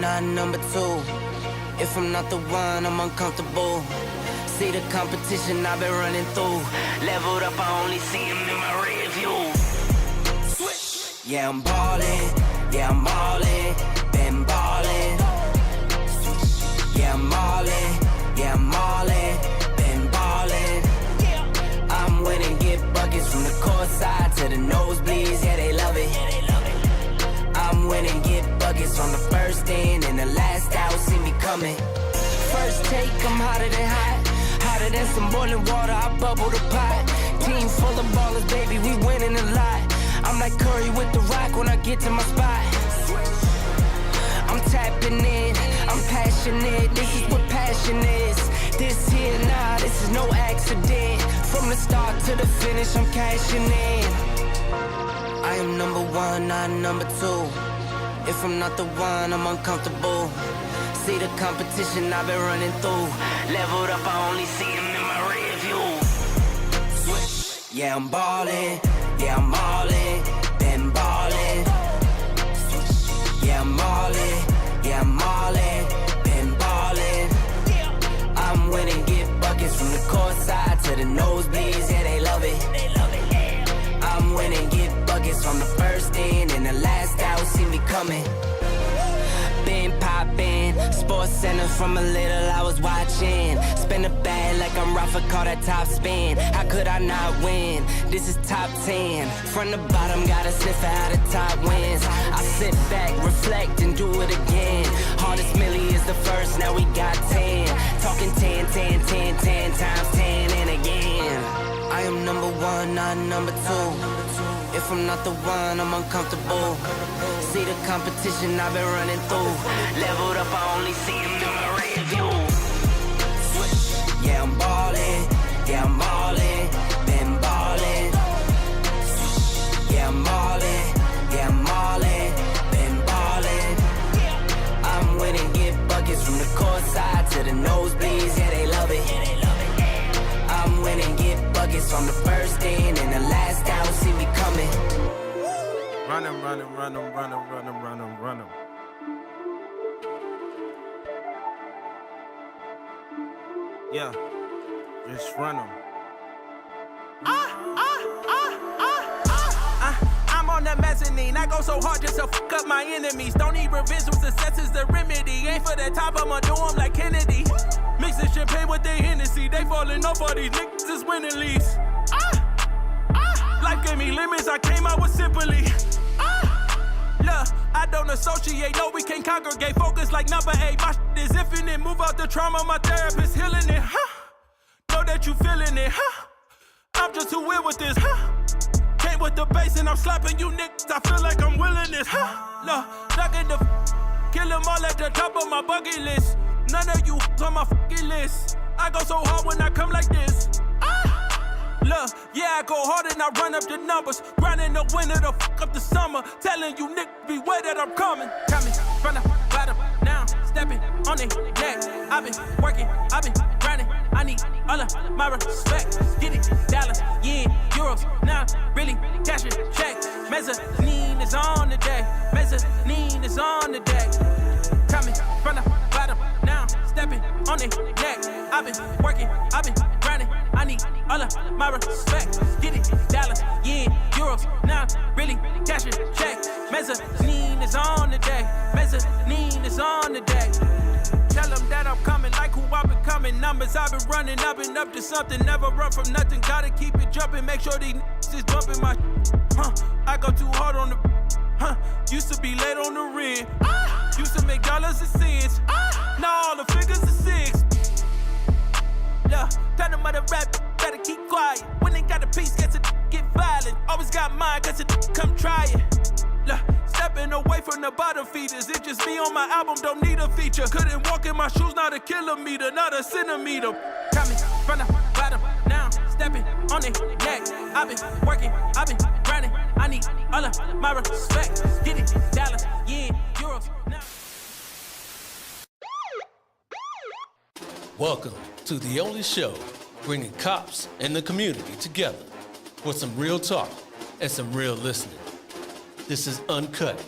not number two. If I'm not the one, I'm uncomfortable. See the competition I've been running through. Leveled up, I only see him in my rear view. Yeah, I'm ballin', yeah, I'm ballin', been ballin'. Yeah, I'm ballin', yeah, I'm ballin', been ballin'. I'm winning, get buckets from the court side to the nosebleeds, yeah, they love it. I'm winning, get buckets on the first in and the last out, see me coming. First take, I'm hotter than hot. Hotter than some boiling water, I bubble the pot. Team full of ballers, baby, we winning a lot. I'm like Curry with the rock when I get to my spot. I'm tapping in, I'm passionate, this is what passion is. This here, nah, this is no accident. From the start to the finish, I'm cashing in. I am number one, not number two. If I'm not the one, I'm uncomfortable. See the competition I've been running through. Leveled up, I only see him in my rear view. Yeah, I'm ballin', yeah, I'm ballin', been ballin'. Yeah, I'm ballin', yeah, I'm ballin', been ballin'. I'm winning, get buckets from the court side to the nosebleeds, yeah, they love it. I'm winning, get buckets from the first in and the last out, see me coming. Been poppin', Sports Center from a little I was watching. Spin a bag like I'm Rafa, call that top spin. How could I not win? This is top 10. From the bottom, gotta sniff how the top wins. I sit back, reflect, and do it again. Hardest milli is the first, now we got 10. Talking 10, 10, 10, 10 times 10 and again. I am number one, not number two. If I'm not the one, I'm uncomfortable. See the competition I've been running through. Leveled up, I only see him in my rear view. Yeah, I'm ballin', yeah, I'm ballin', been ballin'. Yeah, I'm ballin', yeah, I'm ballin', been ballin'. I'm winning, get buckets from the court side to the nosebleeds, yeah, they love it. I'm winning, get buckets from the first in and the last out, see me coming. Run 'em, run 'em, run 'em, run 'em, run 'em, run 'em, run 'em. Yeah, just run 'em. I'm on the mezzanine. I go so hard just to fuck up my enemies. Don't need revenge when success is the remedy. Ain't for the top, I'ma do 'em like Kennedy. Mixing champagne with their Hennessy. They falling off, all these niggas is winning leads. Life gave me limits, I came out with simply. Look, I don't associate, no, we can't congregate. Focus like number 8, my shit is infinite. Move out the trauma, my therapist healing it, Know that you feeling it, I'm just too ill with this, Came with the bass and I'm slapping you niggas, I feel like I'm willing this, Look, knocking the kill them all at the top of my bucket list. None of you on my fucking list. I go so hard when I come like this. Look, yeah, I go hard and I run up the numbers. Grinding the winter to fuck up the summer. Telling you niggas beware that I'm coming. Coming from the bottom, now stepping on the neck. I've been working, I've been grinding. I need all of my respect. Get it, dollars, yen, euros. Now really cash it, check. Mezzanine is on the day. Mezzanine is on the day. Coming from the bottom, now stepping on the neck. I've been working, I've been grinding. I need all of my respect. Get it, dollars, yen, euros. Now really cash it, check. Mezzanine is on the day. Mezzanine is on the day. Tell them that I'm coming like who I've been coming. Numbers I've been running, I've been up to something. Never run from nothing, gotta keep it jumping. Make sure these is bumping my I go too hard on the used to be late on the rim. Used to make dollars and cents. Now all the figures are 6. Yeah, tell them other rap, better keep quiet. When they got a piece, gets it get violent. Always got mine, cause it come try it. Yeah, stepping away from the bottom feeders. It just me on my album, don't need a feature. Couldn't walk in my shoes, not a kilometer, not a centimeter. Coming from the bottom, now stepping on the neck. I've been working, I've been grinding. I need all of my respect. Get it, dollars, yen, euros, now. Welcome to the only show bringing cops and the community together for some real talk and some real listening. This is uncut.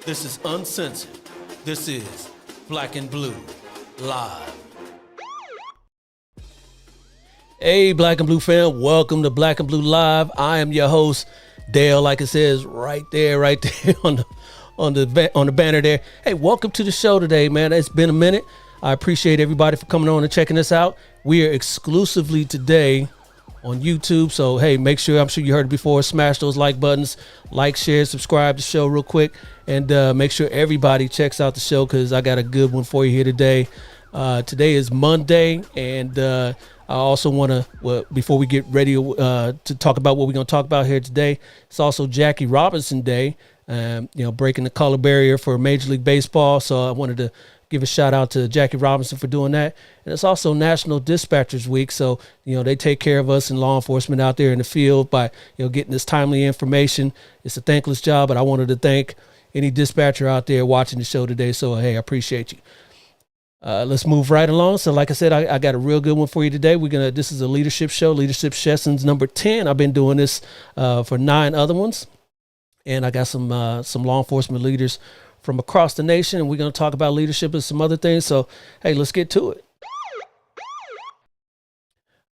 This is uncensored. This is Black and Blue Live. Hey, Black and Blue fam, welcome to Black and Blue Live. I am your host, Dale, like it says right there on the banner there. Hey, welcome to the show today, man. It's been a minute. I appreciate everybody for coming on and checking us out. We are exclusively today on YouTube, so hey, make sure, I'm sure you heard it before, smash those like buttons, like, share, subscribe to the show real quick, and make sure everybody checks out the show because I got a good one for you here today. Today is Monday, and I also want to, before we get ready to talk about what we're going to talk about here today, it's also Jackie Robinson Day, breaking the color barrier for Major League Baseball. So I wanted to give a shout out to Jackie Robinson for doing that. And it's also National Dispatchers Week. So, they take care of us in law enforcement out there in the field by, getting this timely information. It's a thankless job, but I wanted to thank any dispatcher out there watching the show today. So, hey, I appreciate you. Let's move right along. So like I said, I got a real good one for you today. This is a leadership show, Leadership Sessions number 10. I've been doing this for 9 other ones. And I got some law enforcement leaders from across the nation, and we're going to talk about leadership and some other things. So, hey, let's get to it.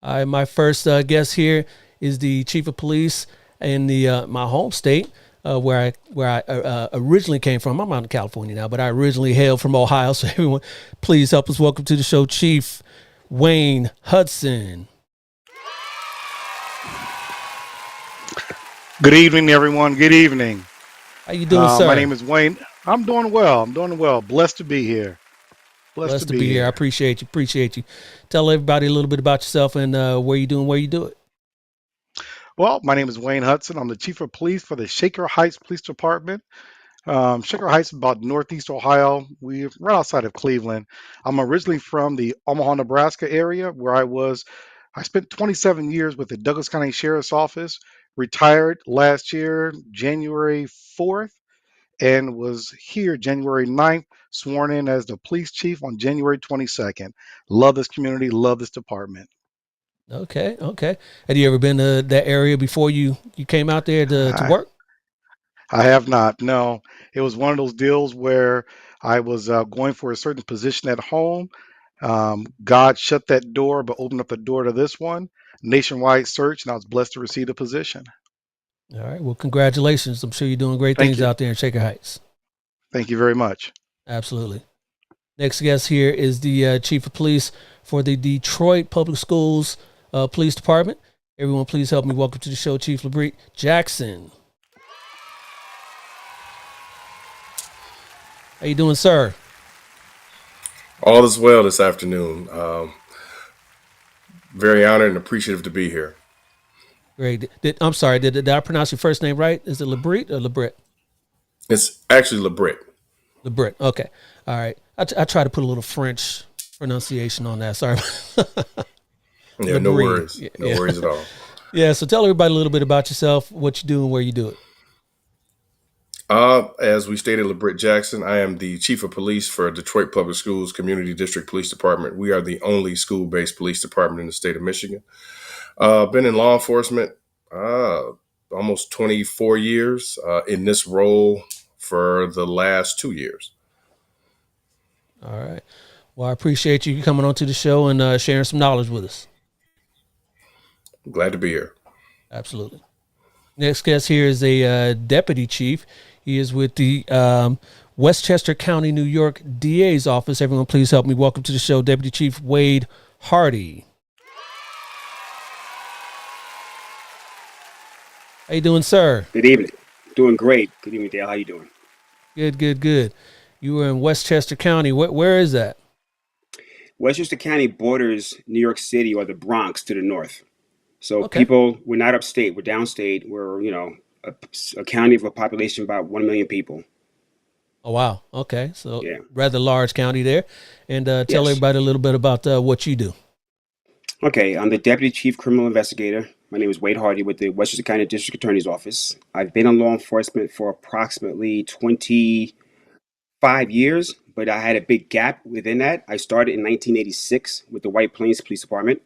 All right, my first guest here is the chief of police in my home state, where I originally came from. I'm out in California now, but I originally hailed from Ohio. So everyone, please help us welcome to the show, Chief Wayne Hudson. Good evening, everyone. Good evening. How you doing, sir? My name is Wayne. I'm doing well. Blessed to be here. Blessed to be here. I appreciate you. Tell everybody a little bit about yourself and where you do and where you do it. Well, my name is Wayne Hudson. I'm the chief of police for the Shaker Heights Police Department. Shaker Heights is about northeast Ohio. We're right outside of Cleveland. I'm originally from the Omaha, Nebraska area where I spent 27 years with the Douglas County Sheriff's Office, retired last year, January 4th, and was here January 9th, sworn in as the police chief on January 22nd. Love this community, love this department. Okay. Have you ever been to that area before you came out there to work? I have not, no. It was one of those deals where I was going for a certain position at home. God shut that door, but opened up the door to this one, nationwide search, and I was blessed to receive the position. All right. Well, congratulations. I'm sure you're doing great things out there in Shaker Heights. Thank you very much. Absolutely. Next guest here is the chief of police for the Detroit Public Schools Police Department. Everyone, please help me welcome to the show, Chief LaBritt Jackson. How you doing, sir? All is well this afternoon. Very honored and appreciative to be here. Great. I'm sorry. Did I pronounce your first name right? Is it LaBritt or LaBritt? It's actually LaBritt. LaBritt. Okay. All right. I try to put a little French pronunciation on that. Sorry. Yeah, no worries. No worries at all. Yeah. So tell everybody a little bit about yourself, what you do and where you do it. As we stated, LaBritt Jackson, I am the chief of police for Detroit Public Schools Community District Police Department. We are the only school-based police department in the state of Michigan. Been in law enforcement almost 24 years, in this role for the last 2 years. All right. Well, I appreciate you coming on to the show and sharing some knowledge with us. Glad to be here. Absolutely. Next guest here is a deputy chief. He is with the Westchester County, New York DA's office. Everyone, please help me welcome to the show, Deputy Chief Wade Hardy. How you doing, sir? Good evening. Doing great. Good evening, Dale. How you doing? Good. You were in Westchester County. Where is that? Westchester County borders New York City or the Bronx to the north. So Okay. people, we're not upstate, we're downstate. We're, a county of a population of about 1 million people. Oh, wow. Okay. So Yeah. rather large county there. And tell Yes. everybody a little bit about what you do. Okay, I'm the Deputy Chief Criminal Investigator. My name is Wade Hardy with the Westchester County District Attorney's Office. I've been in law enforcement for approximately 25 years, but I had a big gap within that. I started in 1986 with the White Plains Police Department.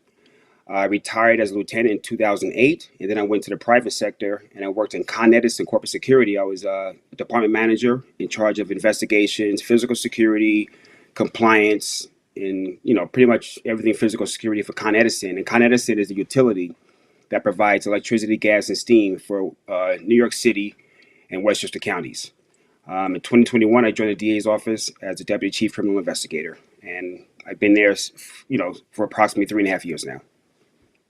I retired as a lieutenant in 2008, and then I went to the private sector and I worked in Con Edison corporate security. I was a department manager in charge of investigations, physical security, compliance, and pretty much everything physical security for Con Edison. And Con Edison is a utility that provides electricity, gas, and steam for New York City and Westchester counties. In 2021, I joined the DA's office as a deputy chief criminal investigator, and I've been there, for approximately 3.5 years now.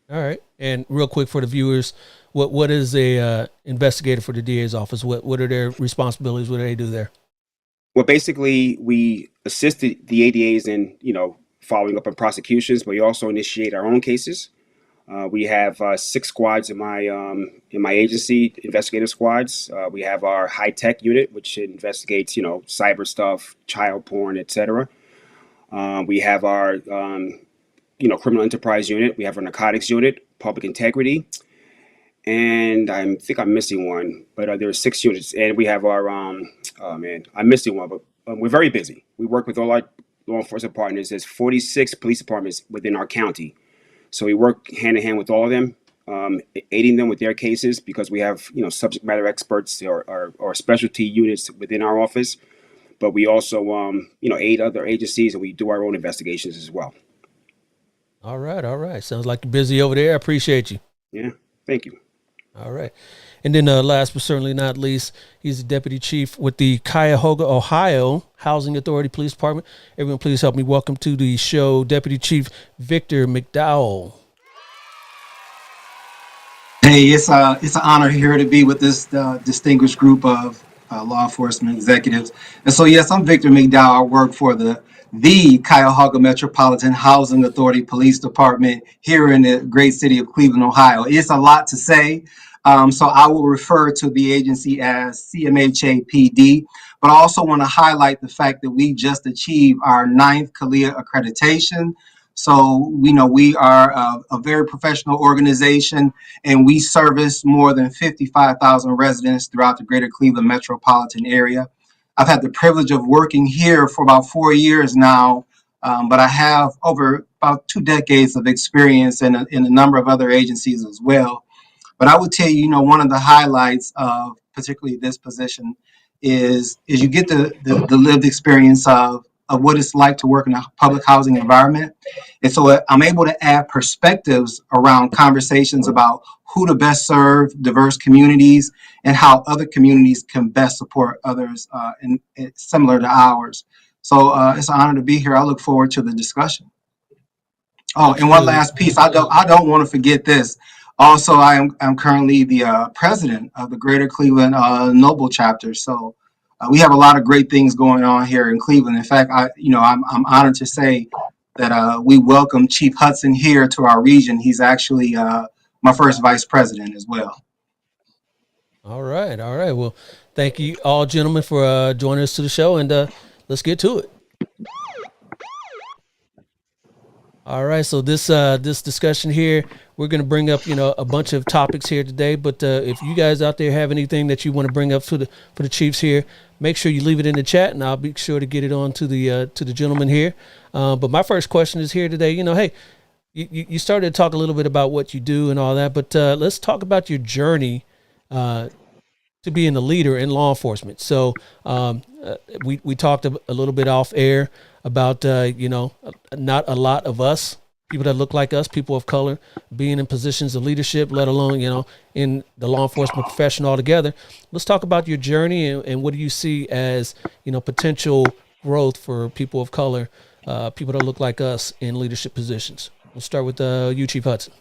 All right. And real quick for the viewers, what is a investigator for the DA's office? What are their responsibilities? What do they do there? Well, basically, we assist the ADAs in, following up on prosecutions, but we also initiate our own cases. We have 6 squads in my agency, investigative squads. We have our high tech unit, which investigates, cyber stuff, child porn, etc. We have our, criminal enterprise unit. We have our narcotics unit, public integrity, and I think I'm missing one, but there are 6 units. And we have our, oh man, I'm missing one, but we're very busy. We work with all our law enforcement partners. There's 46 police departments within our county. So we work hand in hand with all of them, aiding them with their cases because we have, subject matter experts or specialty units within our office. But we also, aid other agencies, and we do our own investigations as well. All right. Sounds like you're busy over there. I appreciate you. Yeah, thank you. All right. And then last but certainly not least, he's the deputy chief with the Cuyahoga, Ohio Housing Authority Police Department. Everyone, please help me welcome to the show Deputy Chief Victor McDowell. Hey, it's an honor here to be with this distinguished group of law enforcement executives. And so, yes, I'm Victor McDowell. I work for the Cuyahoga Metropolitan Housing Authority Police Department here in the great city of Cleveland, Ohio. It's a lot to say. So I will refer to the agency as CMHA-PD, but I also want to highlight the fact that we just achieved our 9th CALEA accreditation. So we are a very professional organization, and we service more than 55,000 residents throughout the greater Cleveland metropolitan area. I've had the privilege of working here for about 4 years now, but I have over about 2 decades of experience in a number of other agencies as well. But I would tell you, one of the highlights of particularly this position is you get the lived experience of what it's like to work in a public housing environment. And so I'm able to add perspectives around conversations about who to best serve diverse communities and how other communities can best support others and similar to ours. So it's an honor to be here. I look forward to the discussion. Oh, and one last piece. I don't want to forget this. Also, I'm currently the president of the Greater Cleveland Noble Chapter. So we have a lot of great things going on here in Cleveland. In fact, I'm honored to say that we welcome Chief Hudson here to our region. He's actually my first vice president as well. All right. Well, thank you all, gentlemen, for joining us to the show, and let's get to it. All right, so this discussion here, we're going to bring up a bunch of topics here today. But if you guys out there have anything that you want to bring up for the Chiefs here, make sure you leave it in the chat, and I'll be sure to get it on to the gentleman here. But my first question is here today. Hey, you started to talk a little bit about what you do and all that, but let's talk about your journey to being a leader in law enforcement. So we talked a little bit off air about, not a lot of us, people that look like us, people of color, being in positions of leadership, let alone, in the law enforcement profession altogether. Let's talk about your journey and what do you see as, potential growth for people of color, people that look like us in leadership positions. We'll start with you, Chief Hudson.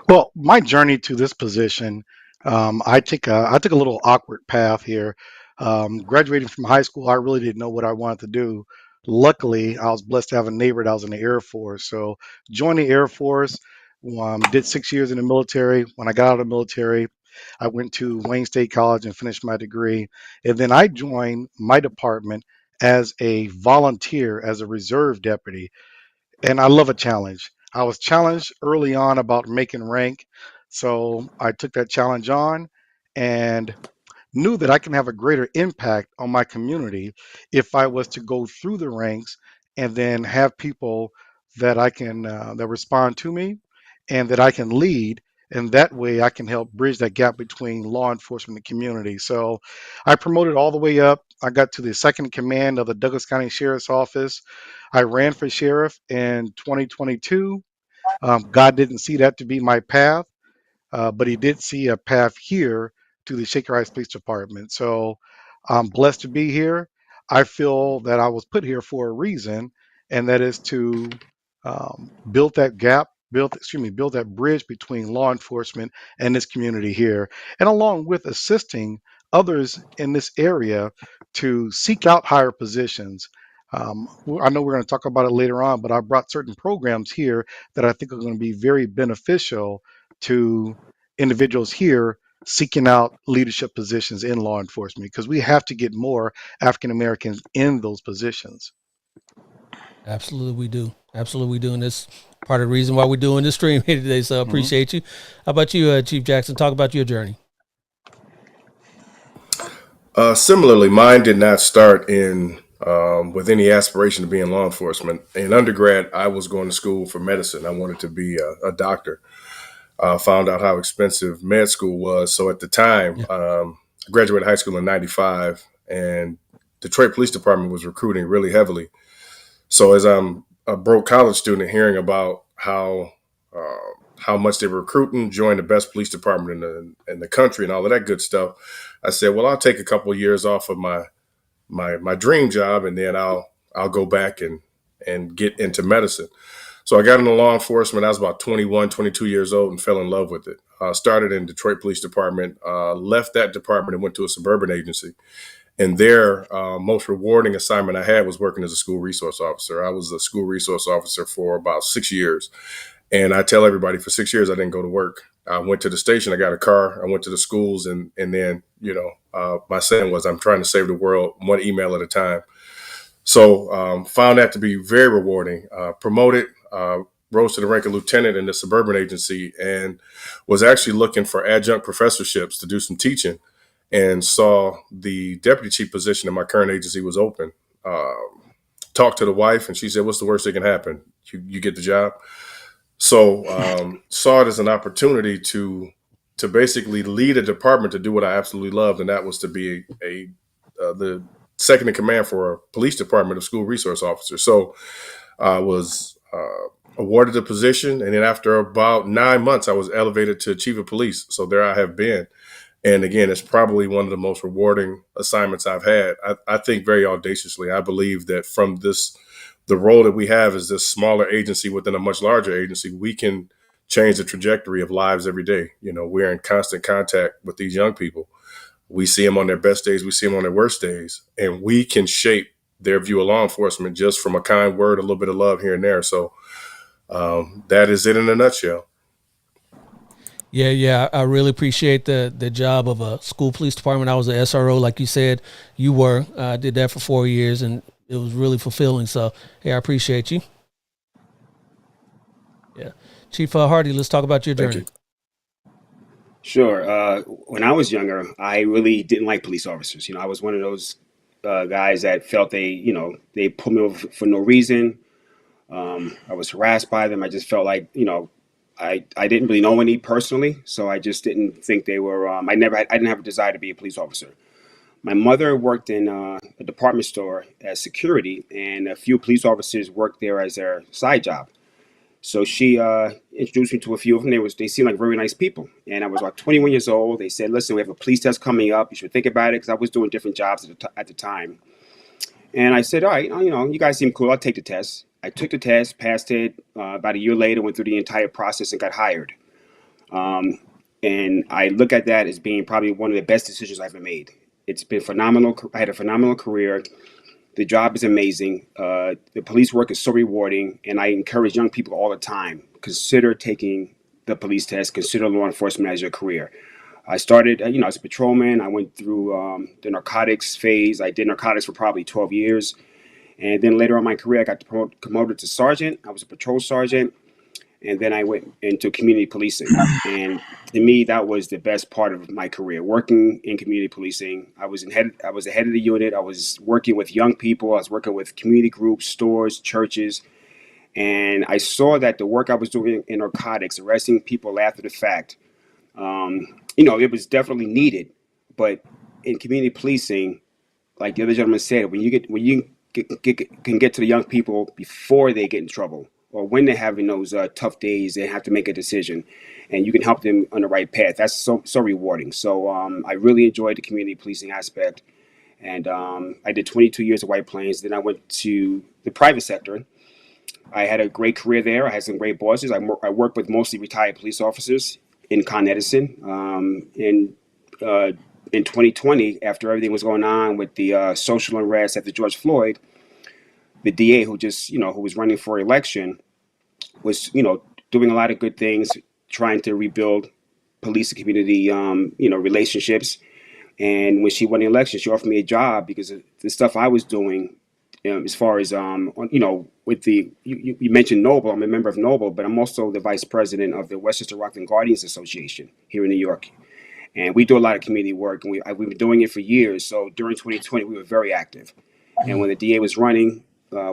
Well, my journey to this position, I took a little awkward path here. Graduating from high school, I really didn't know what I wanted to do. Luckily, I was blessed to have a neighbor that was in the Air Force. So joined the Air Force, did 6 years in the military. When I got out of the military, I went to Wayne State College and finished my degree. And then I joined my department as a volunteer, as a reserve deputy. And I love a challenge. I was challenged early on about making rank. So I took that challenge on and knew that I can have a greater impact on my community if I was to go through the ranks and then have people that I can that respond to me and that I can lead and that way I can help bridge that gap between law enforcement and community. So I promoted all the way up. I got to the second in command of the Douglas County Sheriff's Office. I ran for sheriff in 2022. God didn't see that to be my path, but he did see a path here to the Shaker Heights Police Department. So I'm blessed to be here. I feel that I was put here for a reason, and that is to build that gap, build that bridge between law enforcement and this community here, and along with assisting others in this area to seek out higher positions. I know we're going to talk about it later on, but I brought certain programs here that I think are going to be very beneficial to individuals here seeking out leadership positions in law enforcement, because we have to get more African Americans in those positions. Absolutely, we do. Absolutely, we do. And that's part of the reason why we're doing this stream here today. So I appreciate you. How about you, Chief Jackson? Talk about your journey. Similarly, mine did not start in with any aspiration to be in law enforcement. In undergrad, I was going to school for medicine. I wanted to be a doctor. Found out how expensive med school was. So at the time, I graduated high school in '95, and Detroit Police Department was recruiting really heavily. So as I'm a broke college student, hearing about how much they were recruiting, joined the best police department in the country, and all of that good stuff, I said, well, I'll take a couple of years off of my dream job, and then I'll go back and get into medicine. So I got into law enforcement. I was about 21, 22 years old and fell in love with it. Started in Detroit Police Department, left that department and went to a suburban agency. And their most rewarding assignment I had was working as a school resource officer. I was a school resource officer for about 6 years. And I tell everybody, for 6 years, I didn't go to work. I went to the station, I got a car, I went to the schools, and then, my saying was, I'm trying to save the world one email at a time. So found that to be very rewarding. Promoted, rose to the rank of lieutenant in the suburban agency, and was actually looking for adjunct professorships to do some teaching, and saw the deputy chief position in my current agency was open. Talked to the wife, and she said, what's the worst that can happen? You get the job. So saw it as an opportunity to basically lead a department to do what I absolutely loved, and that was to be the second in command for a police department of school resource officers. So I was awarded the position, and then after about 9 months, I was elevated to chief of police. So there I have been. And again, it's probably one of the most rewarding assignments I've had. I think very audaciously. I believe that from the role that we have as this smaller agency within a much larger agency, we can change the trajectory of lives every day. We're in constant contact with these young people. We see them on their best days. We see them on their worst days. And we can shape their view of law enforcement just from a kind word, a little bit of love here and there. So that is it in a nutshell. Yeah. I really appreciate the job of a school police department. I was an SRO, like you said, you were. I did that for 4 years, and it was really fulfilling. So, hey, I appreciate you. Yeah. Chief Hardy, let's talk about your journey. Thank you. Sure. When I was younger, I really didn't like police officers. I was one of those guys that felt they pulled me over for no reason. I was harassed by them. I just felt like, I didn't really know any personally, so I just didn't think they were. I didn't have a desire to be a police officer. My mother worked in a department store as security, and a few police officers worked there as their side job. So she introduced me to a few of them. They seemed like very nice people. And I was like 21 years old. They said, listen, we have a police test coming up. You should think about it, because I was doing different jobs at the time. And I said, all right, you guys seem cool. I'll take the test. I took the test, passed it. About a year later, went through the entire process and got hired. And I look at that as being probably one of the best decisions I've ever made. It's been phenomenal. I had a phenomenal career. The job is amazing. The police work is so rewarding, and I encourage young people all the time, consider taking the police test, consider law enforcement as your career. I started, as a patrolman. I went through the narcotics phase. I did narcotics for probably 12 years. And then later on in my career, I got promoted to sergeant. I was a patrol sergeant. And then I went into community policing. And to me, that was the best part of my career, working in community policing. I was the head of the unit. I was working with young people. I was working with community groups, stores, churches. And I saw that the work I was doing in narcotics, arresting people after the fact, It was definitely needed. But in community policing, like the other gentleman said, when you can get to the young people before they get in trouble, or when they're having those tough days, they have to make a decision, and you can help them on the right path. That's so rewarding. So I really enjoyed the community policing aspect, and I did 22 years at White Plains. Then I went to the private sector. I had a great career there. I had some great bosses. I worked with mostly retired police officers in Con Edison. In 2020, after everything was going on with the social unrest after George Floyd, the DA who was running for election was, doing a lot of good things, trying to rebuild police and community, relationships. And when she won the election, she offered me a job because of the stuff I was doing, as far as, with you mentioned Noble. I'm a member of Noble, but I'm also the vice president of the Westchester Rockland Guardians Association here in New York. And we do a lot of community work, and we've been doing it for years. So during 2020, we were very active. And when the DA was running,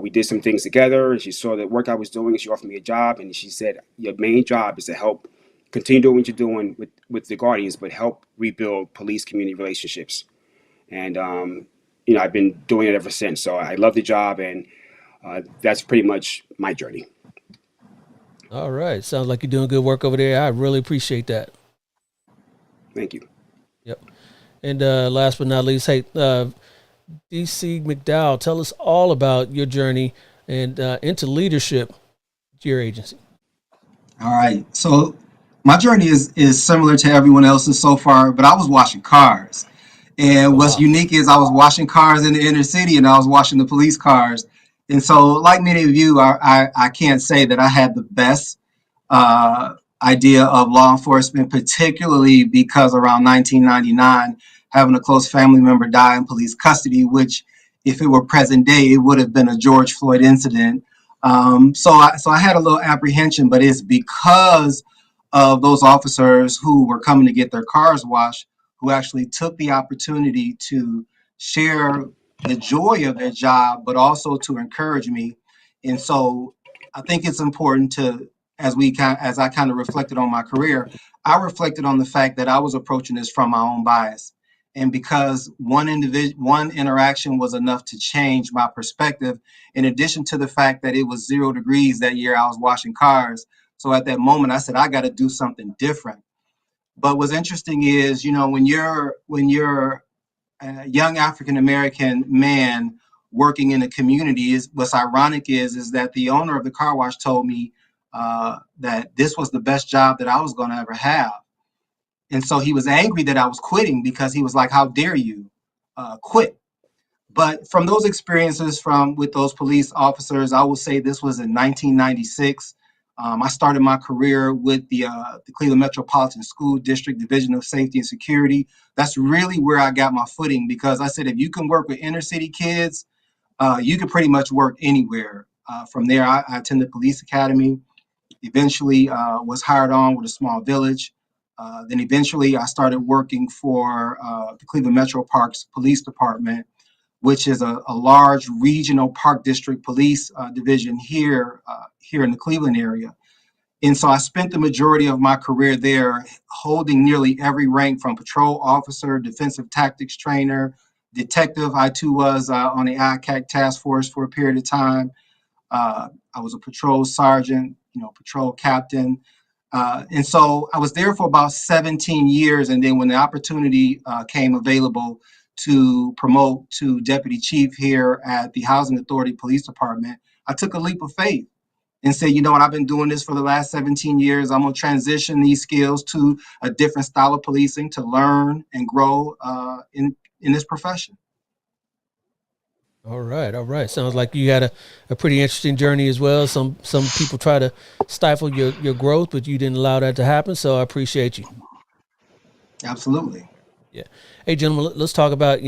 we did some things together, and she saw the work I was doing, and she offered me a job. And she said, your main job is to help continue doing what you're doing with the Guardians, but help rebuild police community relationships. And, I've been doing it ever since. So I love the job, and that's pretty much my journey. All right. Sounds like you're doing good work over there. I really appreciate that. Thank you. Yep. And last but not least, hey, DC McDowell, tell us all about your journey and into leadership to your agency. All right. So my journey is similar to everyone else's so far, but I was washing cars. And what's unique is I was washing cars in the inner city, and I was washing the police cars. And so, like many of you, I can't say that I had the best idea of law enforcement, particularly because around 1999, having a close family member die in police custody, which if it were present day, it would have been a George Floyd incident. So I had a little apprehension, but it's because of those officers who were coming to get their cars washed, who actually took the opportunity to share the joy of their job, but also to encourage me. And so I think it's important to, as I kind of reflected on my career, I reflected on the fact that I was approaching this from my own bias. And because one interaction was enough to change my perspective, in addition to the fact that it was 0 degrees that year I was washing cars. So at that moment, I said, I got to do something different. But what's interesting is, when you're a young African-American man working in a community, what's ironic is that the owner of the car wash told me that this was the best job that I was going to ever have. And so he was angry that I was quitting because he was like, how dare you quit? But from those experiences with those police officers, I will say this was in 1996. I started my career with the Cleveland Metropolitan School District Division of Safety and Security. That's really where I got my footing, because I said, if you can work with inner city kids, you can pretty much work anywhere. From there, I attended police academy, eventually was hired on with a small village. Then eventually I started working for the Cleveland Metro Parks Police Department, which is a large regional park district police division here in the Cleveland area. And so I spent the majority of my career there holding nearly every rank from patrol officer, defensive tactics trainer, detective. I too was on the ICAC task force for a period of time. I was a patrol sergeant, patrol captain. And so I was there for about 17 years. And then when the opportunity came available to promote to deputy chief here at the Housing Authority Police Department, I took a leap of faith and said, what, I've been doing this for the last 17 years. I'm going to transition these skills to a different style of policing to learn and grow in this profession. All right. Sounds like you had a pretty interesting journey as well. Some people try to stifle your growth, but you didn't allow that to happen. So I appreciate you. Absolutely. Yeah. Hey, gentlemen, let's talk about,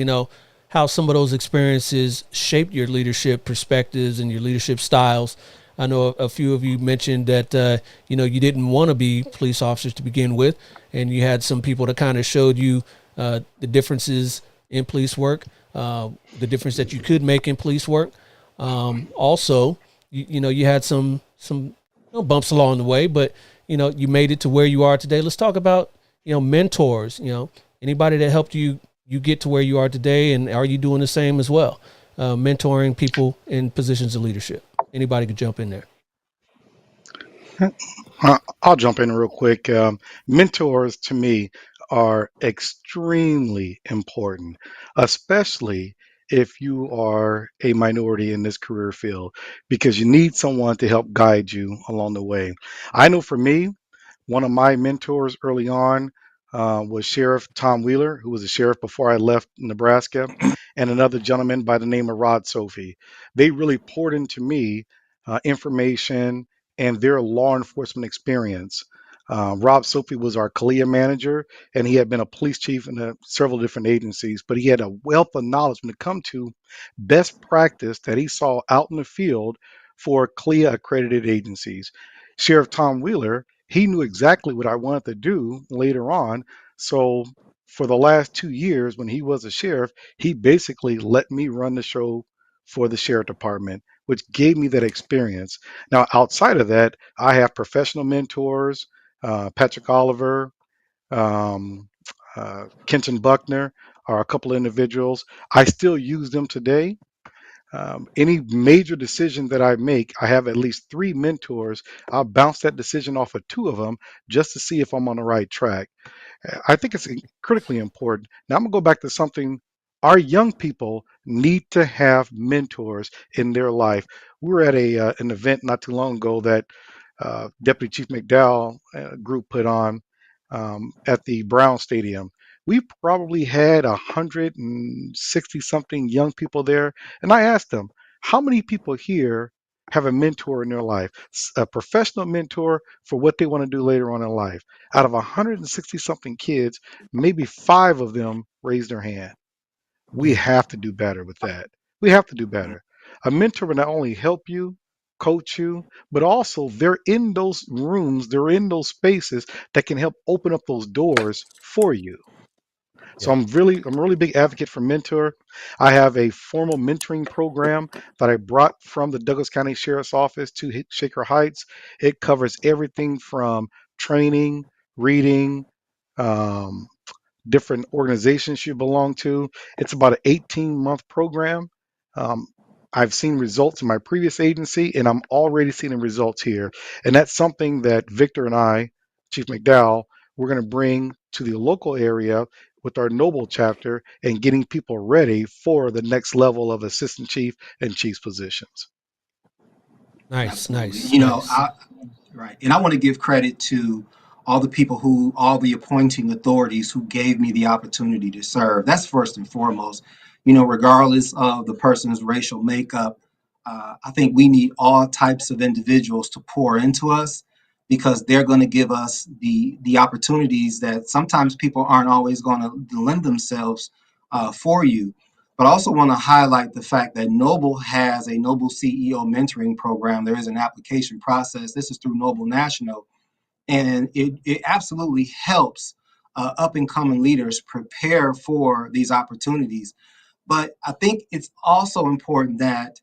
how some of those experiences shaped your leadership perspectives and your leadership styles. I know a few of you mentioned that, you didn't want to be police officers to begin with, and you had some people that kind of showed you the differences in police work, the difference that you could make in police work. Also, you had some bumps along the way, but, you made it to where you are today. Let's talk about, mentors, anybody that helped you get to where you are today, and are you doing the same as well? Mentoring people in positions of leadership. Anybody could jump in there. I'll jump in real quick. Mentors to me are extremely important, especially if you are a minority in this career field, because you need someone to help guide you along the way. I know for me, one of my mentors early on was Sheriff Tom Wheeler, who was a sheriff before I left Nebraska, and another gentleman by the name of Rod Sophie. They really poured into me information and their law enforcement experience. Rob Sophie was our CALIA manager, and he had been a police chief in several different agencies, but he had a wealth of knowledge when it come to best practice that he saw out in the field for CLIA accredited agencies. Sheriff Tom Wheeler, he knew exactly what I wanted to do later on. So for the last 2 years when he was a sheriff, he basically let me run the show for the sheriff department, which gave me that experience. Now, outside of that, I have professional mentors, Patrick Oliver, um, Kenton Buckner are a couple of individuals. I still use them today. Any major decision that I make, I have at least 3 mentors. I'll bounce that decision off of 2 of them just to see if I'm on the right track. I think it's critically important. Now I'm gonna go back to something our young people need to have mentors in their life. We were at an event not too long ago that Deputy Chief McDowell group put on at the Brown Stadium. We probably had 160 something young people there, and I asked them, how many people here have a mentor in their life, a professional mentor for what they want to do later on in life? Out of 160 something kids, maybe 5 of them raised their hand. We have to do better with that. We have to do better. A mentor will not only help you, coach you, but also they're in those rooms, they're in those spaces that can help open up those doors for you. So Yeah. I'm a really big advocate for mentor. I have a formal mentoring program that I brought from the Douglas County Sheriff's Office to Shaker Heights. It covers everything from training, reading, um, different organizations you belong to. It's about an 18-month program. Um, I've seen results in my previous agency, and I'm already seeing the results here. And that's something that Victor and I, Chief McDowell, we're going to bring to the local area with our Noble chapter and getting people ready for the next level of assistant chief and chief's positions. Nice, Absolutely. nice, nice. Right. And I want to give credit to all the appointing authorities who gave me the opportunity to serve. That's first and foremost. Regardless of the person's racial makeup, I think we need all types of individuals to pour into us because they're going to give us the opportunities that sometimes people aren't always going to lend themselves for you. But I also want to highlight the fact that Noble has a Noble CEO mentoring program. There is an application process. This is through Noble National, and it absolutely helps up and coming leaders prepare for these opportunities. But I think it's also important that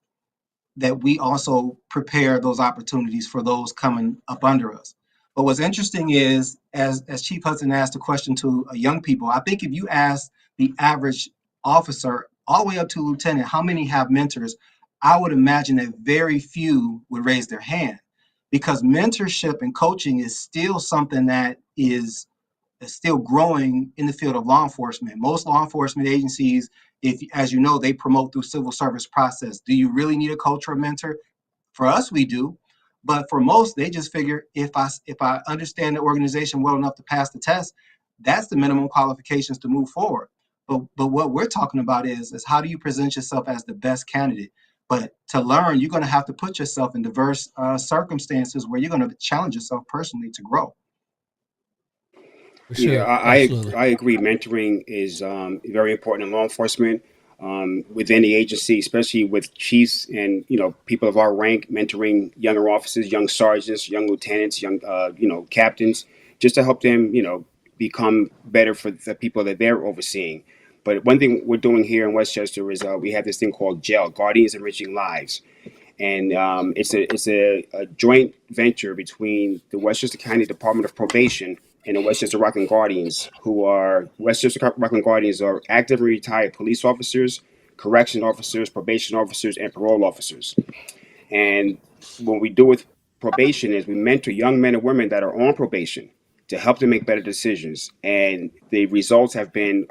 we also prepare those opportunities for those coming up under us. But what's interesting is, as Chief Hudson asked a question to young people, I think if you ask the average officer all the way up to lieutenant, how many have mentors, I would imagine that very few would raise their hand, because mentorship and coaching is still something that is still growing in the field of law enforcement. Most law enforcement agencies, if as you know, they promote through civil service process. Do you really need a coach or a mentor? For us, we do. But for most, they just figure if I understand the organization well enough to pass the test, that's the minimum qualifications to move forward. But what we're talking about is how do you present yourself as the best candidate? But to learn, you're going to have to put yourself in diverse circumstances where you're going to challenge yourself personally to grow. For Yeah, sure. Absolutely. I agree. Mentoring is very important in law enforcement, within the agency, especially with chiefs and people of our rank. Mentoring younger officers, young sergeants, young lieutenants, young captains, just to help them become better for the people that they're overseeing. But one thing we're doing here in Westchester is we have this thing called GEL, Guardians Enriching Lives, and it's a joint venture between the Westchester County Department of Probation and the Westchester Rockland Guardians, who are Westchester Rockland Guardians are active and retired police officers, correction officers, probation officers, and parole officers. And what we do with probation is we mentor young men and women that are on probation to help them make better decisions. And the results have been,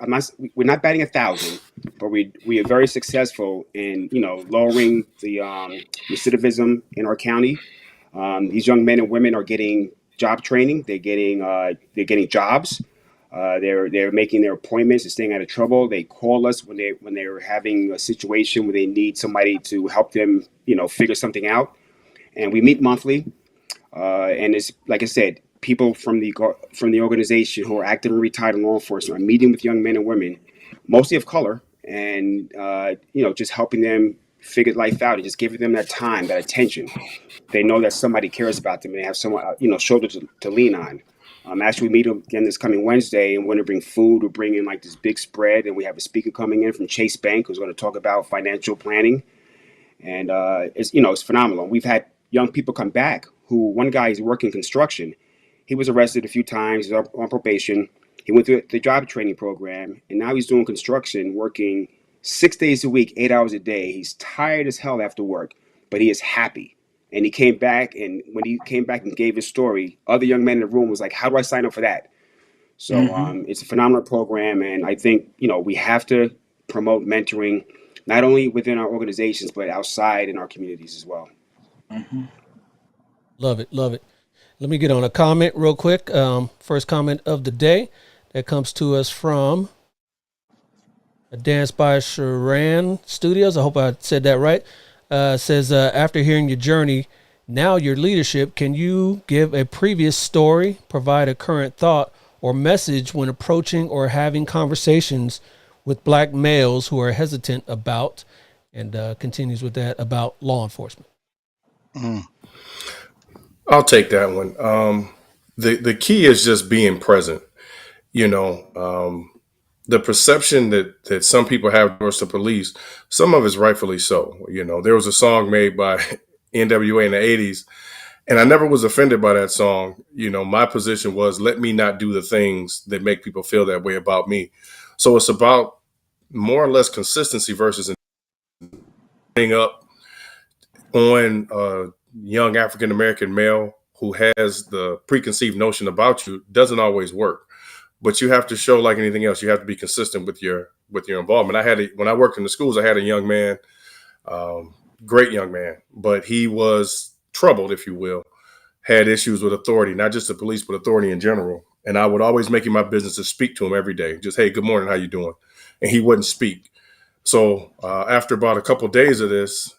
we're not batting 1,000, but we are very successful in, lowering the recidivism in our county. These young men and women are getting job training. They're getting jobs. They're making their appointments and staying out of trouble. They call us when they're having a situation where they need somebody to help them, figure something out. And we meet monthly. And it's like I said, people from the organization who are active and retired in law enforcement are meeting with young men and women, mostly of color, and just helping them figure life out and just giving them that time, that attention. They know that somebody cares about them and they have someone, shoulder to lean on. Actually, we meet again this coming Wednesday, and we're going to bring food. We're bringing like this big spread, and we have a speaker coming in from Chase Bank who's going to talk about financial planning. And it's phenomenal. We've had young people come back who, one guy is working construction. He was arrested a few times, he's on probation. He went through the job training program, and now he's doing construction, working 6 days a week, 8 hours a day. He's tired as hell after work, but he is happy. And he came back, and when he came back and gave his story, other young men in the room was like, how do I sign up for that? So it's a phenomenal program, and I think, we have to promote mentoring, not only within our organizations, but outside in our communities as well. Love it. Love it. Let me get on a comment real quick. First comment of the day that comes to us from a Dance by Sharan Studios. I hope I said that right. Says, after hearing your journey, now your leadership, can you give a previous story, provide a current thought or message when approaching or having conversations with black males who are hesitant about, and continues with that, about law enforcement? I'll take that one. The key is just being present. The perception that some people have towards the police, some of it's rightfully so. There was a song made by NWA in the 80s, and I never was offended by that song. My position was, let me not do the things that make people feel that way about me. So it's about more or less consistency versus up on a young African-American male who has the preconceived notion about you doesn't always work. But you have to show, like anything else, you have to be consistent with your involvement. When I worked in the schools, I had a young man, great young man, but he was troubled, if you will, had issues with authority, not just the police, but authority in general. And I would always make it my business to speak to him every day. Just, hey, good morning, how you doing? And he wouldn't speak. So after about a couple of days of this,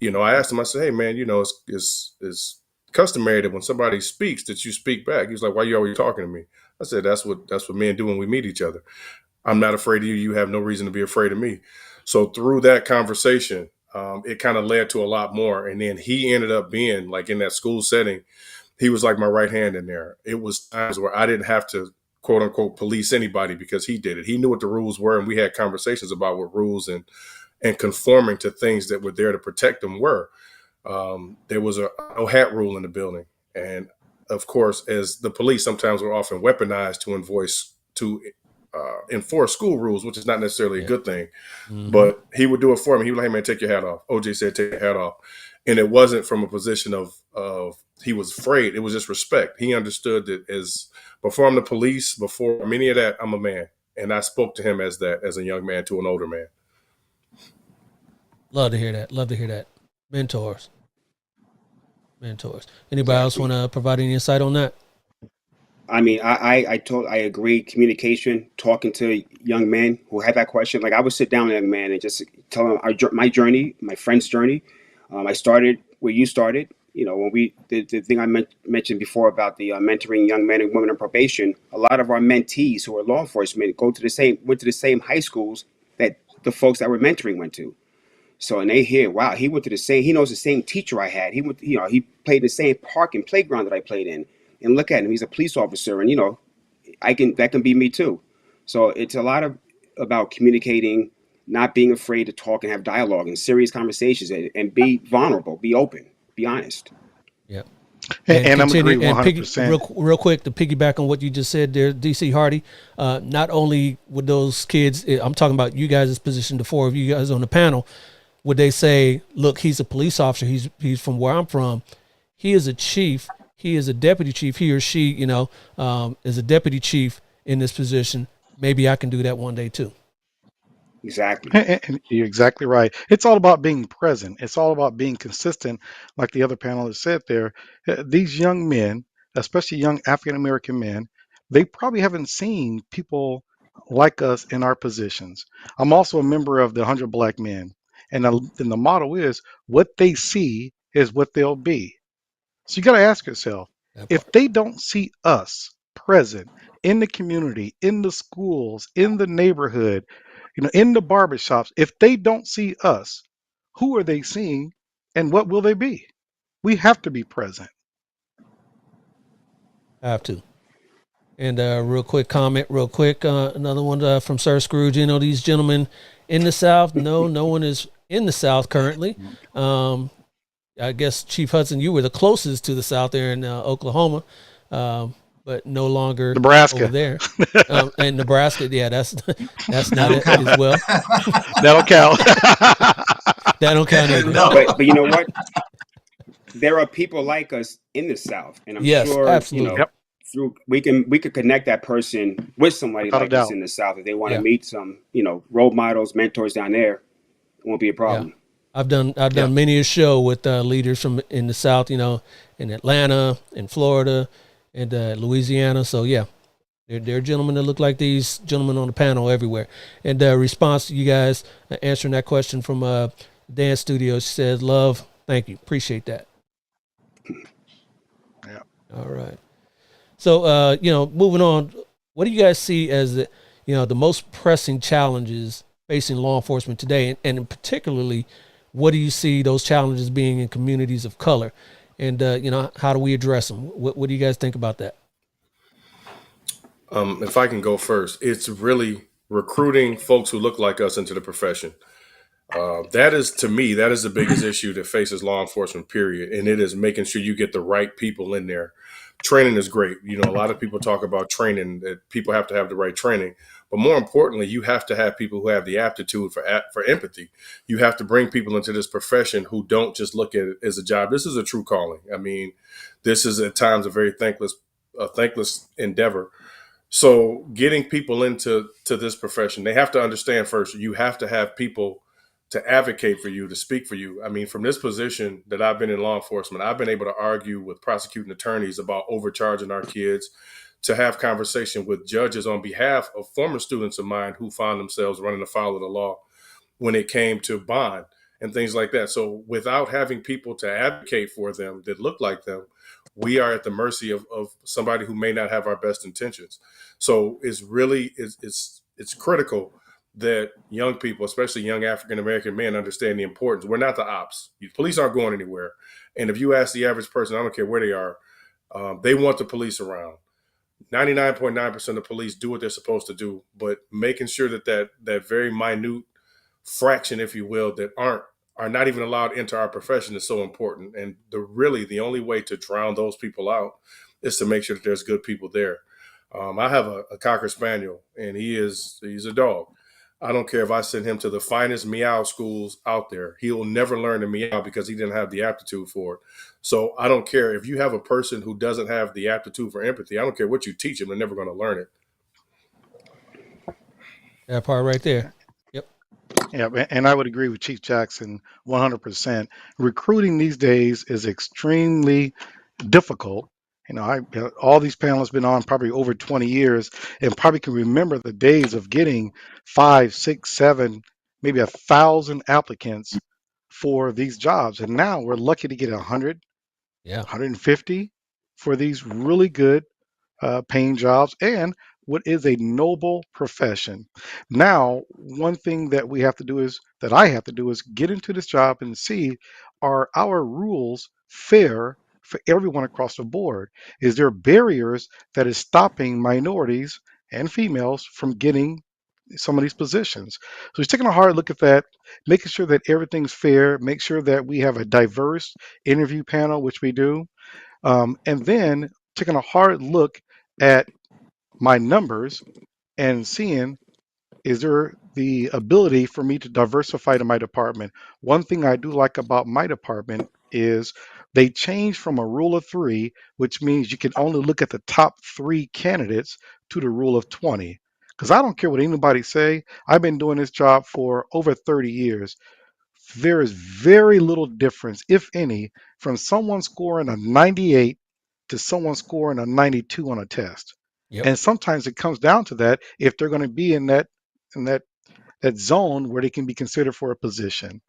I asked him, I said, hey, man, it's customary that when somebody speaks that you speak back. He was like, why are you always talking to me? I said, that's what men do when we meet each other. I'm not afraid of you. You have no reason to be afraid of me. So through that conversation, it kind of led to a lot more. And then he ended up being, like, in that school setting, he was like my right hand in there. It was times where I didn't have to, quote unquote, police anybody because he did it. He knew what the rules were, and we had conversations about what rules and conforming to things that were there to protect them were. There was a no hat rule in the building. And of course, as the police sometimes were often weaponized to enforce school rules, which is not necessarily a good thing. But he would do it for me. He would like, hey, man, take your hat off. OJ said, take your hat off. And it wasn't from a position of he was afraid. It was just respect. He understood that before I'm the police, before any of that, I'm a man. And I spoke to him as a young man to an older man. Love to hear that. Love to hear that. Mentors. Anybody else want to provide any insight on that? I mean, I agree. Communication, talking to young men who have that question. Like, I would sit down with a young man and just tell him my journey, my friend's journey. I started where you started. When the thing I mentioned before about the mentoring young men and women on probation. A lot of our mentees who are law enforcement went to the same high schools that the folks that we're mentoring went to. So, and they hear, wow, he knows the same teacher I had. He played the same park and playground that I played in. And look at him, he's a police officer, and that can be me too. So it's a lot about communicating, not being afraid to talk and have dialogue and serious conversations, and be vulnerable, be open, be honest. Yeah. And I'm agree continue and 100%. real quick to piggyback on what you just said there, DC Hardy. Not only would those kids, I'm talking about you guys' position, the four of you guys on the panel, would they say, "Look, he's a police officer. He's from where I'm from. He is a chief. He is a deputy chief. He or she, is a deputy chief in this position. Maybe I can do that one day too." Exactly. And you're exactly right. It's all about being present. It's all about being consistent, like the other panelists said there. These young men, especially young African American men, they probably haven't seen people like us in our positions. I'm also a member of the 100 Black Men, and the motto is what they see is what they'll be. So you got to ask yourself, That if part. they don't see us present in the community, in the schools, in the neighborhood, in the barbershops, if they don't see us, who are they seeing and what will they be? We have to be present. I have to. And real quick comment, another one from Sir Scrooge. These gentlemen in the South. No, no one is in the South currently. I guess Chief Hudson, you were the closest to the South there in Oklahoma, but no longer Nebraska. over there. And Nebraska, yeah, that's not it count. as well. That'll count. That don't count either. No. But you know what? There are people like us in the South, and I'm Yes, sure absolutely. Yep. through we could connect that person with somebody Without a like us doubt. in the South. If they want to Yeah. meet some, role models, mentors down there, it won't be a problem. I've done Yeah. many a show with leaders from in the South, in Atlanta, in Florida, and Louisiana. So yeah, there are gentlemen that look like these gentlemen on the panel everywhere. And response to you guys answering that question from Dan Studio, she says, "Love, thank you, appreciate that." Yeah. All right. So moving on, what do you guys see as the most pressing challenges facing law enforcement today, and particularly, what do you see those challenges being in communities of color, and how do we address them? What do you guys think about that? If I can go first, it's really recruiting folks who look like us into the profession. That is, to me, that is the biggest issue that faces law enforcement, period. And it is making sure you get the right people in there. Training is great. A lot of people talk about training, that people have to have the right training. But more importantly, you have to have people who have the aptitude for empathy. You have to bring people into this profession who don't just look at it as a job. This is a true calling. I mean, this is at times a very thankless endeavor. So getting people into this profession, they have to understand first, you have to have people to advocate for you, to speak for you. I mean, from this position that I've been in law enforcement, I've been able to argue with prosecuting attorneys about overcharging our kids, to have conversation with judges on behalf of former students of mine who found themselves running afoul of the law when it came to bond and things like that. So without having people to advocate for them that look like them, we are at the mercy of somebody who may not have our best intentions. So it's critical that young people, especially young African American men, understand the importance. We're not the ops. Police aren't going anywhere. And if you ask the average person, I don't care where they are, they want the police around. 99.9% of police do what they're supposed to do, but making sure that very minute fraction, if you will, that are not even allowed into our profession is so important. And the only way to drown those people out is to make sure that there's good people there. I have a Cocker Spaniel, and he's a dog. I don't care if I send him to the finest meow schools out there. He will never learn to meow because he didn't have the aptitude for it. So I don't care if you have a person who doesn't have the aptitude for empathy. I don't care what you teach them; they're never going to learn it. That part right there. Yep. Yeah, and I would agree with Chief Jackson 100%. Recruiting these days is extremely difficult. All these panelists been on probably over 20 years and probably can remember the days of getting 5, 6, 7, maybe 1,000 applicants for these jobs. And now we're lucky to get 100, Yeah. 150 for these really good paying jobs and what is a noble profession. Now, one thing that I have to do is get into this job and see, are our rules fair for everyone across the board? Is there barriers that is stopping minorities and females from getting some of these positions? So he's taking a hard look at that, making sure that everything's fair, make sure that we have a diverse interview panel, which we do. And then taking a hard look at my numbers and seeing, is there the ability for me to diversify to my department? One thing I do like about my department is they changed from a rule of three, which means you can only look at the top three candidates, to the rule of 20. Because I don't care what anybody say. I've been doing this job for over 30 years. There is very little difference, if any, from someone scoring a 98 to someone scoring a 92 on a test. Yep. And sometimes it comes down to that if they're going to be in that zone where they can be considered for a position.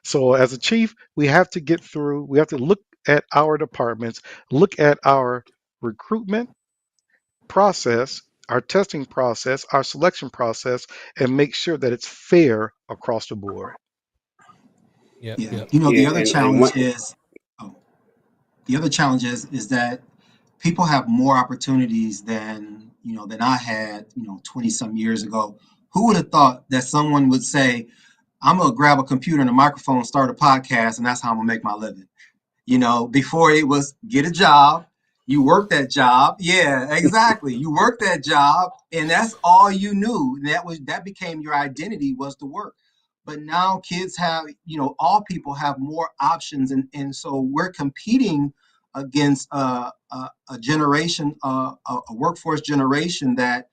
So as a chief, we have to get through, we have to look at our departments, look at our recruitment process, our testing process, our selection process, and make sure that it's fair across the board. Yep. Yeah. Yep. You know, Yeah, the other and challenge one, is, oh, the other challenge is that people have more opportunities than, than I had, 20 some years ago. Who would have thought that someone would say, I'm gonna grab a computer and a microphone, start a podcast, and that's how I'm gonna make my living? Before it was get a job, you work that job. Yeah, exactly. You work that job, and that's all you knew. That became your identity, was to work. But now kids have, all people have more options, and so we're competing against a generation, a workforce generation that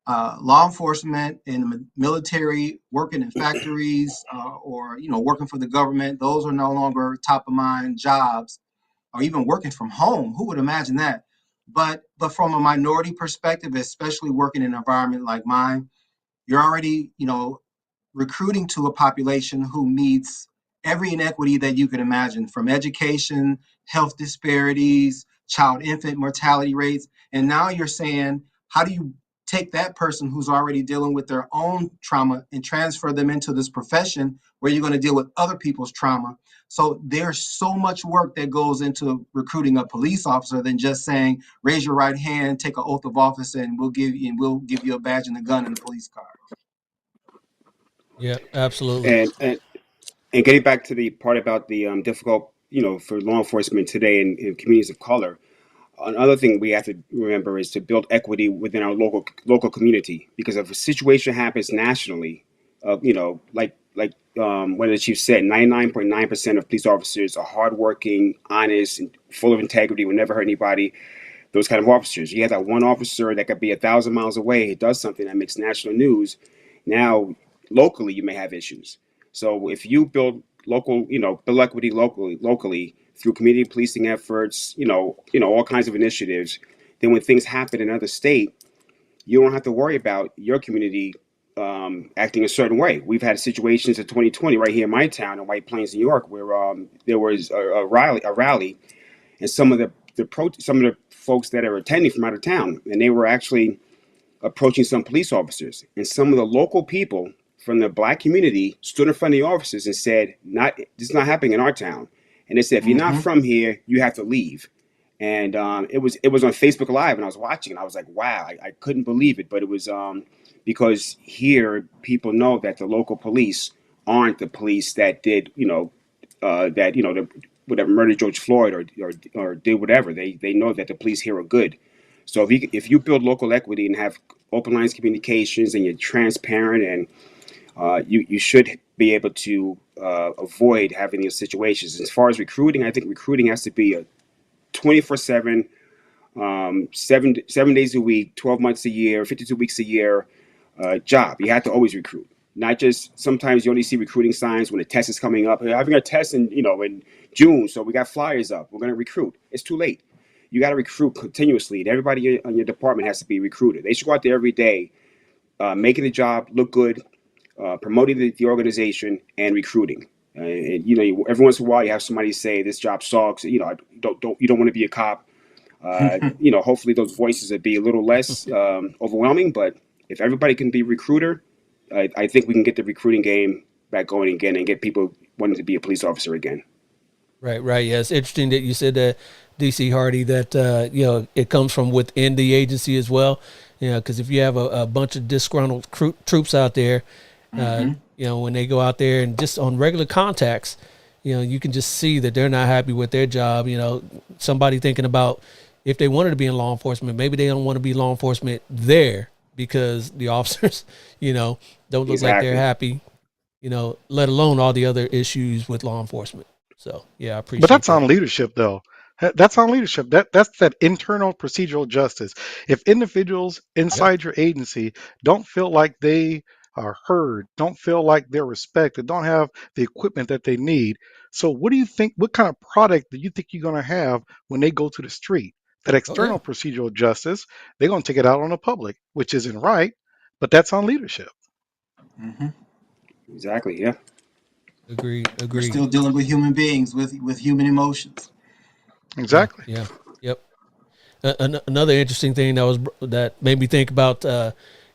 law enforcement and the military, working in factories, or working for the government, those are no longer top of mind jobs, or even working from home. Who would imagine that? But from a minority perspective, especially working in an environment like mine, you're already, recruiting to a population who meets every inequity that you could imagine, from education, health disparities, child infant mortality rates. And now you're saying, how do you take that person who's already dealing with their own trauma and transfer them into this profession where you're going to deal with other people's trauma? So there's so much work that goes into recruiting a police officer than just saying, raise your right hand, take an oath of office, and we'll give you a badge and a gun and a police card. Yeah, absolutely. and getting back to the part about the difficult, for law enforcement today in communities of color. Another thing we have to remember is to build equity within our local community, because if a situation happens nationally, one of the chiefs said, 99.9% of police officers are hardworking, honest, and full of integrity, will never hurt anybody. Those kind of officers. You have that one officer that could be 1,000 miles away, he does something that makes national news. Now, locally, you may have issues. So if you build build equity locally through community policing efforts, all kinds of initiatives, then when things happen in another state, you don't have to worry about your community acting a certain way. We've had situations in 2020 right here in my town in White Plains, New York, where there was a rally, and some of the folks that are attending from out of town, and they were actually approaching some police officers, and some of the local people from the black community stood in front of the officers and said, this is not happening in our town. And they said, if you're not from here, you have to leave. And it was on Facebook Live, and I was watching, and I was like, wow, I couldn't believe it. But it was because here people know that the local police aren't the police that did, whatever, murdered George Floyd or did whatever. They know that the police here are good. So if you build local equity and have open lines of communications, and you're transparent, and you should be able to avoid having these situations. As far as recruiting, I think recruiting has to be a 24/7, 7 days a week, 12 months a year, 52 weeks a year job. You have to always recruit. Not just, sometimes you only see recruiting signs when a test is coming up. We're having a test in June, so we got flyers up. We're going to recruit. It's too late. You got to recruit continuously, and everybody in your department has to be recruited. They should go out there every day, making the job look good, promoting the organization, and recruiting. Every once in a while you have somebody say this job sucks. You don't want to be a cop. Hopefully those voices would be a little less overwhelming. But if everybody can be recruiter, I think we can get the recruiting game back going again and get people wanting to be a police officer again. Right. Yeah, it's interesting that you said that, DC Hardy, that it comes from within the agency as well. Because if you have a bunch of disgruntled troops out there, when they go out there and just on regular contacts, you can just see that they're not happy with their job. Somebody thinking about if they wanted to be in law enforcement, maybe they don't want to be law enforcement there because the officers, don't look like they're happy, let alone all the other issues with law enforcement. So, yeah, I appreciate But that's that. on leadership, though. That's on leadership. That's that internal procedural justice. If individuals inside your agency don't feel like they are heard, don't feel like they're respected, don't have the equipment that they need, so what do you think? What kind of product do you think you're going to have when they go to the street? That Oh, yeah. external procedural justice, they're going to take it out on the public, which isn't right, but that's on leadership. Hmm. Exactly. Yeah. Agreed. We're still dealing with human beings with human emotions. Exactly. Yeah. Yep. Another interesting thing that made me think about,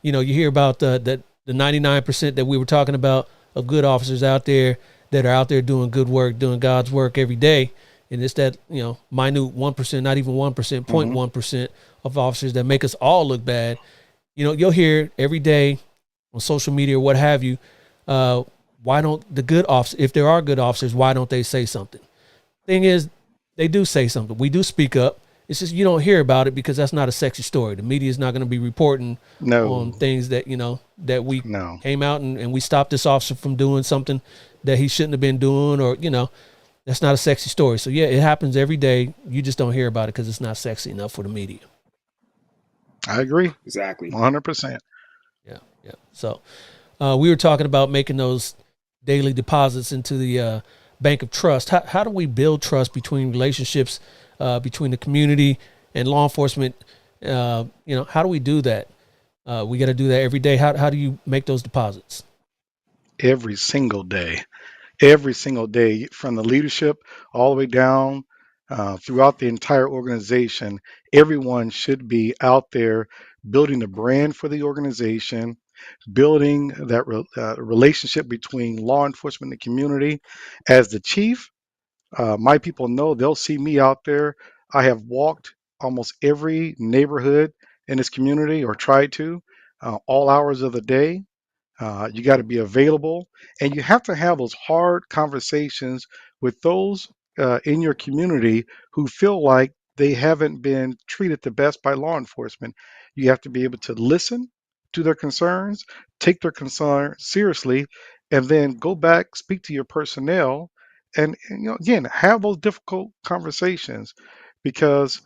you hear about the 99% that we were talking about of good officers out there that are out there doing good work, doing God's work every day. And it's that, minute 1%, not even 1%, 0.1% of officers that make us all look bad. You'll hear every day on social media or what have you. Why don't the good officers, if there are good officers, why don't they say something? Thing is, they do say something. We do speak up. It's just you don't hear about it because that's not a sexy story. The media is not going to be reporting on things that that we came out and we stopped this officer from doing something that he shouldn't have been doing, or that's not a sexy story. So yeah, it happens every day. You just don't hear about it because it's not sexy enough for the media. I agree. Exactly. 100%. Yeah. So we were talking about making those daily deposits into the bank of trust. How do we build trust between relationships between the community and law enforcement? How do we do that? We got to do that every day. How do you make those deposits? Every single day, from the leadership all the way down throughout the entire organization. Everyone should be out there building the brand for the organization, building that relationship between law enforcement and the community. As the chief, my people know they'll see me out there. I have walked almost every neighborhood in this community, or tried to, all hours of the day. You got to be available, and you have to have those hard conversations with those in your community who feel like they haven't been treated the best by law enforcement. You have to be able to listen to their concerns, take their concern seriously, and then go back, speak to your personnel, and again, have those difficult conversations, because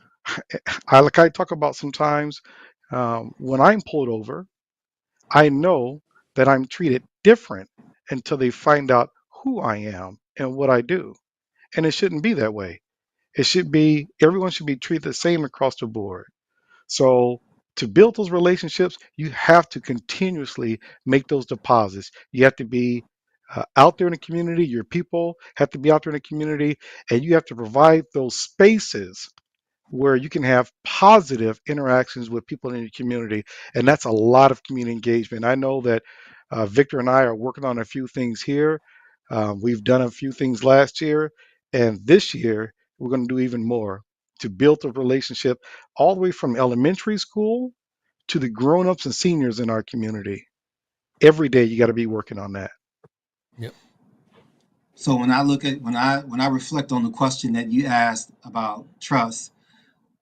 I talk about sometimes when I'm pulled over. I know that I'm treated different until they find out who I am and what I do. And it shouldn't be that way. It should be, everyone should be treated the same across the board. So to build those relationships, you have to continuously make those deposits. You have to be out there in the community. Your people have to be out there in the community, and you have to provide those spaces where you can have positive interactions with people in your community. And that's a lot of community engagement. I know that Victor and I are working on a few things here. We've done a few things last year, and this year we're going to do even more to build a relationship all the way from elementary school to the grown-ups and seniors in our community. Every day you got to be working on that. Yep. So when I reflect on the question that you asked about trust,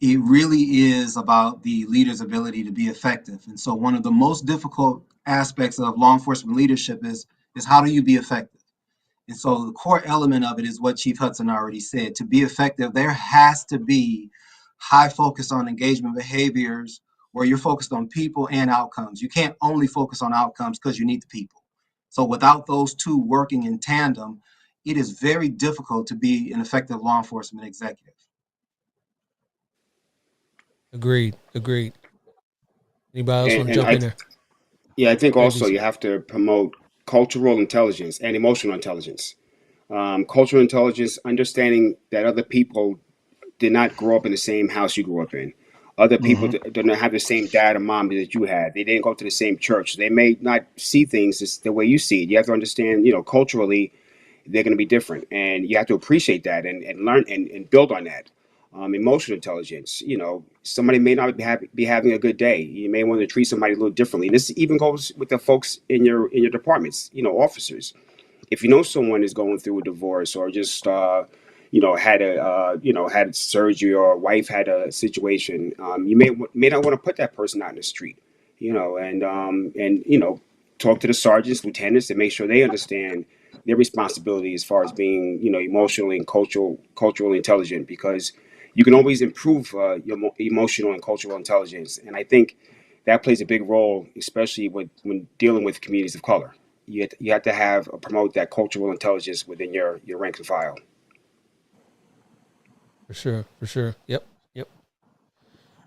it really is about the leader's ability to be effective. And so one of the most difficult aspects of law enforcement leadership is how do you be effective? And so the core element of it is what Chief Hudson already said. To be effective, there has to be high focus on engagement behaviors where you're focused on people and outcomes. You can't only focus on outcomes because you need the people. So without those two working in tandem, it is very difficult to be an effective law enforcement executive. Agreed. Anybody else want to And jump in there? Yeah, I think also Davies. you have to promote cultural intelligence and emotional intelligence. Cultural intelligence, understanding that other people did not grow up in the same house you grew up in. Other people hmm do not have the same dad or mom that you had. They didn't go to the same church. They may not see things the way you see it. You have to understand, culturally, they're going to be different. And you have to appreciate that and learn and build on that. Emotional intelligence, somebody may not be having a good day. You may want to treat somebody a little differently. And this even goes with the folks in your departments, officers. if you know someone is going through a divorce or just had surgery, or a wife had a situation, you may not want to put that person out in the street, and talk to the sergeants, lieutenants, and make sure they understand their responsibility as far as being, emotionally and culturally intelligent, because you can always improve your emotional and cultural intelligence. And I think that plays a big role, especially when dealing with communities of color. You have to have promote that cultural intelligence within your rank and file. For sure. Yep.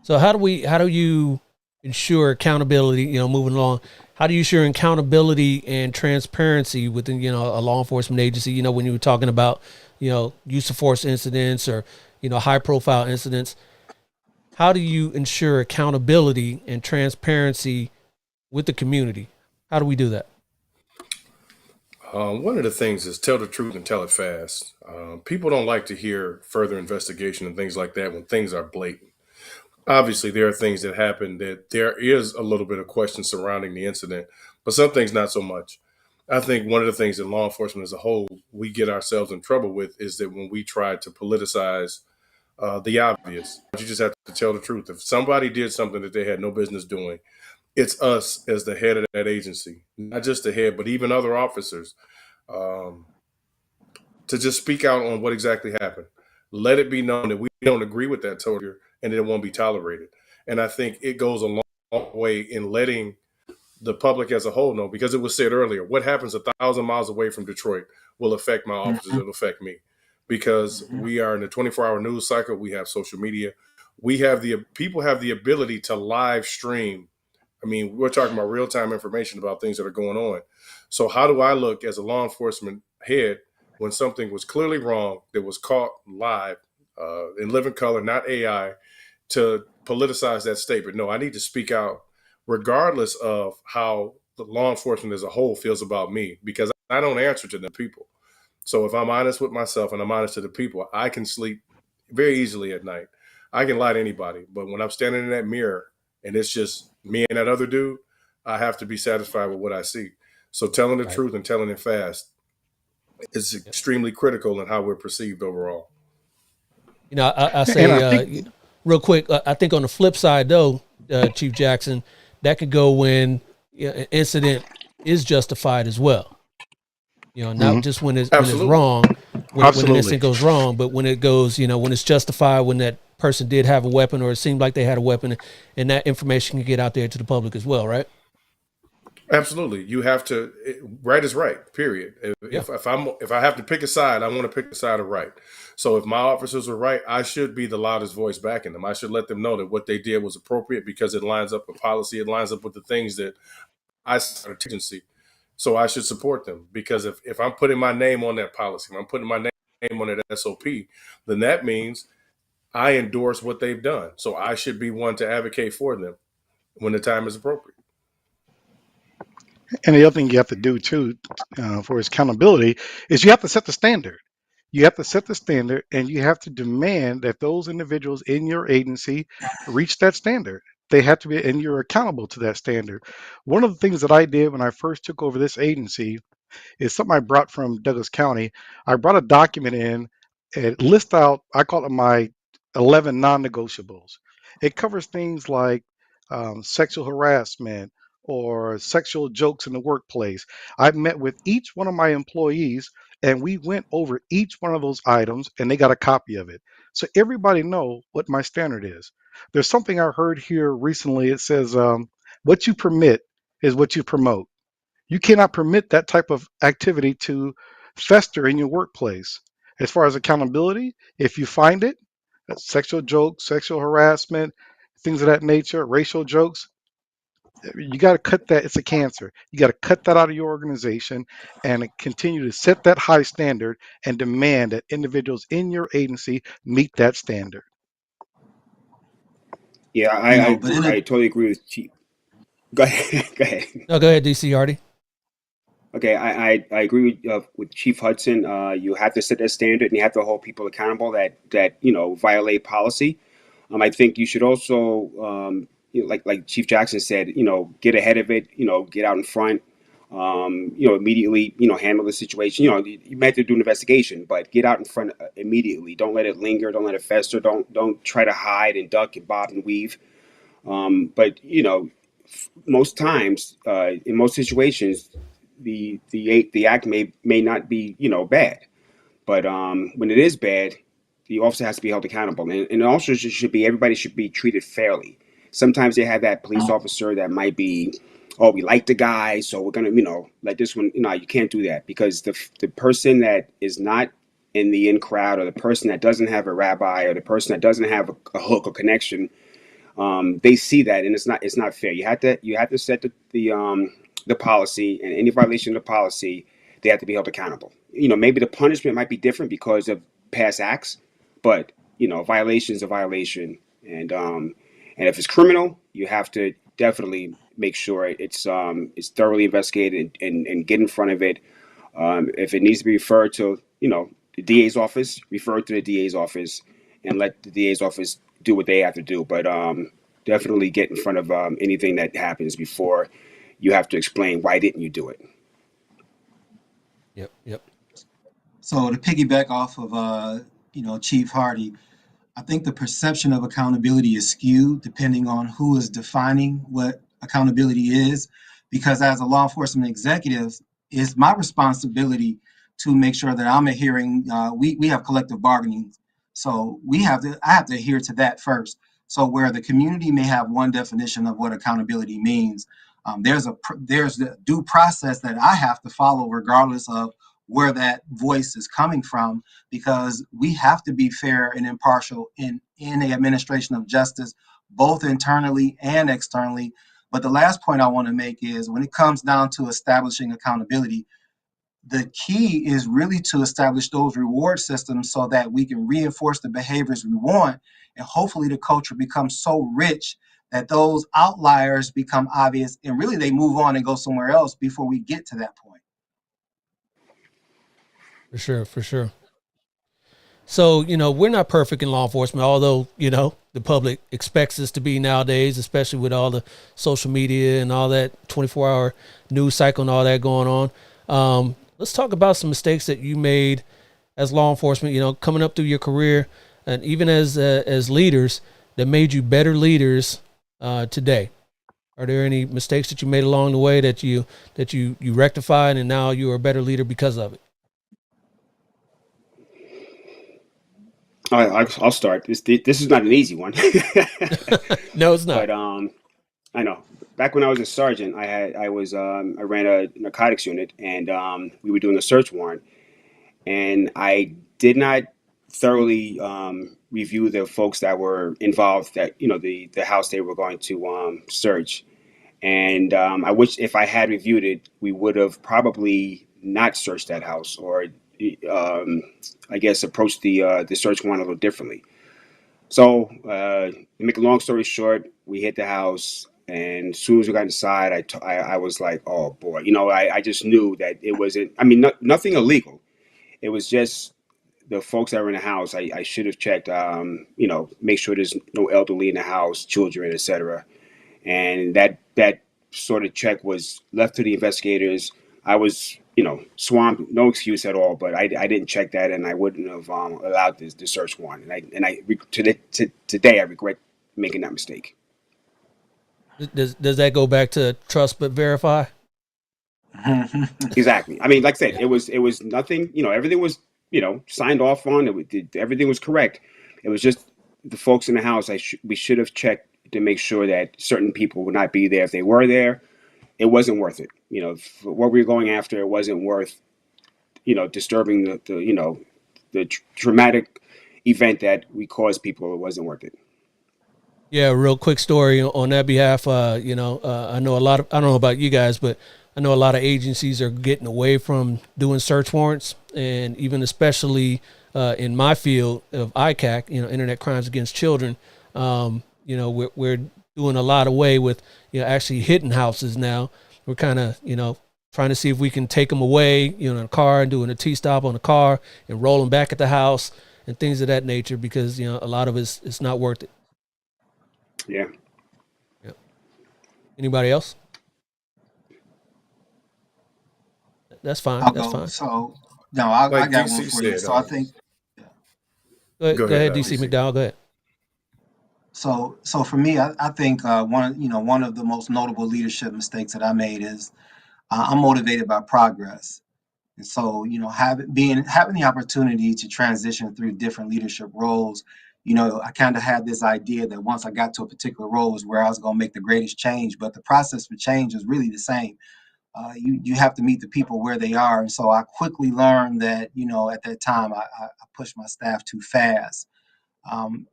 So how do you ensure accountability, moving along? How do you ensure accountability and transparency within, a law enforcement agency? When you were talking about, use of force incidents or, high profile incidents, how do you ensure accountability and transparency with the community? How do we do that? One of the things is tell the truth and tell it fast. People don't like to hear further investigation and things like that when things are blatant. Obviously, there are things that happen that there is a little bit of question surrounding the incident, but some things not so much. I think one of the things that law enforcement as a whole, we get ourselves in trouble with is that when we try to politicize the obvious, you just have to tell the truth. If somebody did something that they had no business doing, it's us as the head of that agency, not just the head, but even other officers, um, to just speak out on what exactly happened. Let it be known that we don't agree with that totally and it won't be tolerated. And I think it goes a long way in letting the public as a whole know, because it was said earlier, what happens 1,000 miles away from Detroit will affect my officers, it'll affect me, because we are in the 24-hour news cycle. We have social media. People have the ability to live stream. I mean, we're talking about real-time information about things that are going on. So how do I look as a law enforcement head when something was clearly wrong that was caught live in living color, not AI, to politicize that statement? No, I need to speak out regardless of how the law enforcement as a whole feels about me, because I don't answer to the people. So if I'm honest with myself and I'm honest to the people, I can sleep very easily at night. I can lie to anybody. But when I'm standing in that mirror and it's just me and that other dude, I have to be satisfied with what I see. So telling the truth and telling it fast is extremely critical in how we're perceived overall. I say real quick, I think on the flip side, though, Chief Jackson, that could go when an incident is justified as well. Not just when it's wrong, when an incident goes wrong, but when it goes, when it's justified, when that person did have a weapon or it seemed like they had a weapon, and that information can get out there to the public as well, right? Absolutely. You have to, right is right, period. If I have to pick a side, I want to pick the side of right. So if my officers are right, I should be the loudest voice backing them. I should let them know that what they did was appropriate because it lines up with policy. It lines up with the things that I started agency. So I should support them, because if I'm putting my name on that policy, if I'm putting my name on that SOP, then that means I endorse what they've done. So I should be one to advocate for them when the time is appropriate. And the other thing you have to do too, for its accountability, is you have to set the standard. You have to set the standard, and you have to demand that those individuals in your agency reach that standard. They have to be, and you're accountable to that standard. One of the things that I did when I first took over this agency is something I brought from Douglas County. I brought a document in, it lists out, I call it my 11 non-negotiables. It covers things like sexual harassment or sexual jokes in the workplace. I met with each one of my employees and we went over each one of those items and they got a copy of it. So everybody know what my standard is. There's something I heard here recently. It says, what you permit is what you promote. You cannot permit that type of activity to fester in your workplace. As far as accountability, if you find it, sexual jokes, sexual harassment, things of that nature, racial jokes, you got to cut that. It's a cancer. You got to cut that out of your organization and continue to set that high standard and demand that individuals in your agency meet that standard. Yeah, I totally agree with Chief. Go ahead. Go ahead. No, go ahead, DC Hardy. Okay, I agree with Chief Hudson. You have to set that standard, and you have to hold people accountable that violate policy. I think you should also, like Chief Jackson said, get ahead of it. Get out in front. Immediately, handle the situation. You might have to do an investigation, but get out in front immediately. Don't let it linger. Don't let it fester. Don't try to hide and duck and bob and weave. But most times, in most situations, the act may not be bad, but when it is bad, the officer has to be held accountable, and also everybody should be treated fairly. Sometimes they have that police officer that might be, oh, we like the guy, so we're gonna, like this one. You can't do that, because the person that is not in the in crowd, or the person that doesn't have a rabbi, or the person that doesn't have a hook or connection, they see that, and it's not fair. You have to set the policy, and any violation of the policy, they have to be held accountable. Maybe the punishment might be different because of past acts, but a violation is a violation, and if it's criminal, you have to definitely make sure it's thoroughly investigated, and get in front of it. If it needs to be referred to, the DA's office, refer it to the DA's office, and let the DA's office do what they have to do. But definitely get in front of anything that happens before you have to explain why didn't you do it. Yep. So to piggyback off of Chief Hardy, I think the perception of accountability is skewed depending on who is defining what accountability is, because as a law enforcement executive, it's my responsibility to make sure that I'm adhering. We have collective bargaining, so I have to adhere to that first. So where the community may have one definition of what accountability means, there's the due process that I have to follow regardless of where that voice is coming from, because we have to be fair and impartial in the administration of justice, both internally and externally. But the last point I want to make is, when it comes down to establishing accountability, the key is really to establish those reward systems so that we can reinforce the behaviors we want, and hopefully the culture becomes so rich that those outliers become obvious, and really they move on and go somewhere else before we get to that point. For sure. So, we're not perfect in law enforcement, although, the public expects us to be nowadays, especially with all the social media and all that 24-hour news cycle and all that going on. Let's talk about some mistakes that you made as law enforcement, coming up through your career, and even as leaders, that made you better leaders today. Are there any mistakes that you made along the way that you rectified, and now you are a better leader because of it? I'll start. This is not an easy one. No, it's not. But I know. Back when I was a sergeant, I ran a narcotics unit, and we were doing a search warrant, and I did not thoroughly review the folks that were involved, that the house they were going to search, and I wish if I had reviewed it, we would have probably not searched that house, or I guess approached the search warrant a little differently. So to make a long story short, we hit the house, and as soon as we got inside, I was like, oh boy, I just knew that it wasn't. I mean, nothing illegal. It was just the folks that were in the house. I should have checked, make sure there's no elderly in the house, children, etc. And that sort of check was left to the investigators. I was, swamped, no excuse at all, but I didn't check that, and I wouldn't have allowed the search warrant. Today I regret making that mistake. Does that go back to trust but verify? Exactly. I mean, like I said, it was nothing. Everything was signed off on. Everything was correct. It was just the folks in the house. We should have checked to make sure that certain people would not be there. If they were there, it wasn't worth it. For what we were going after, it wasn't worth disturbing the traumatic event that we caused people. It wasn't worth it. Yeah, real quick story on that behalf. I know I don't know about you guys, but I know a lot of agencies are getting away from doing search warrants, and even especially in my field of ICAC, Internet Crimes Against Children, we're doing a lot away with, actually hitting houses now. We're kind of, trying to see if we can take them away, in a car, and doing a T-stop on the car and roll them back at the house and things of that nature, because, a lot of it's not worth it. Yeah. Anybody else? That's fine. I'll That's go. fine. So no, I Like got one DC for you. said, So I think go Go ahead, ahead, DC DC. McDowell. Go ahead. so for me, I think one of the most notable leadership mistakes that I made is I'm motivated by progress. And so, having the opportunity to transition through different leadership roles, I kind of had this idea that once I got to a particular role was where I was going to make the greatest change. But the process for change is really the same. You have to meet the people where they are. And so I quickly learned that, at that time I pushed my staff too fast.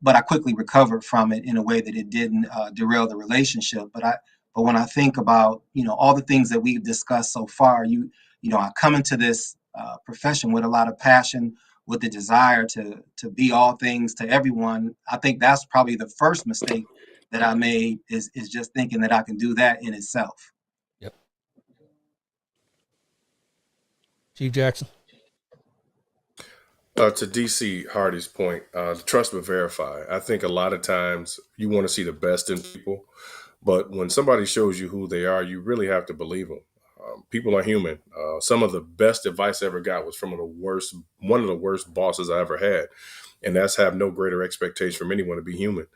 But I quickly recovered from it in a way that it didn't derail the relationship. But when I think about all the things that we've discussed so far, I come into this profession with a lot of passion, with the desire to be all things to everyone. I think that's probably the first mistake that I made is just thinking that I can do that in itself. Yep. Chief Jackson. To DC Hardy's point, trust but verify. I think a lot of times you want to see the best in people, but when somebody shows you who they are, you really have to believe them. People are human. Some of the best advice I ever got was from one of the worst bosses I ever had, and that's have no greater expectation from anyone to be human.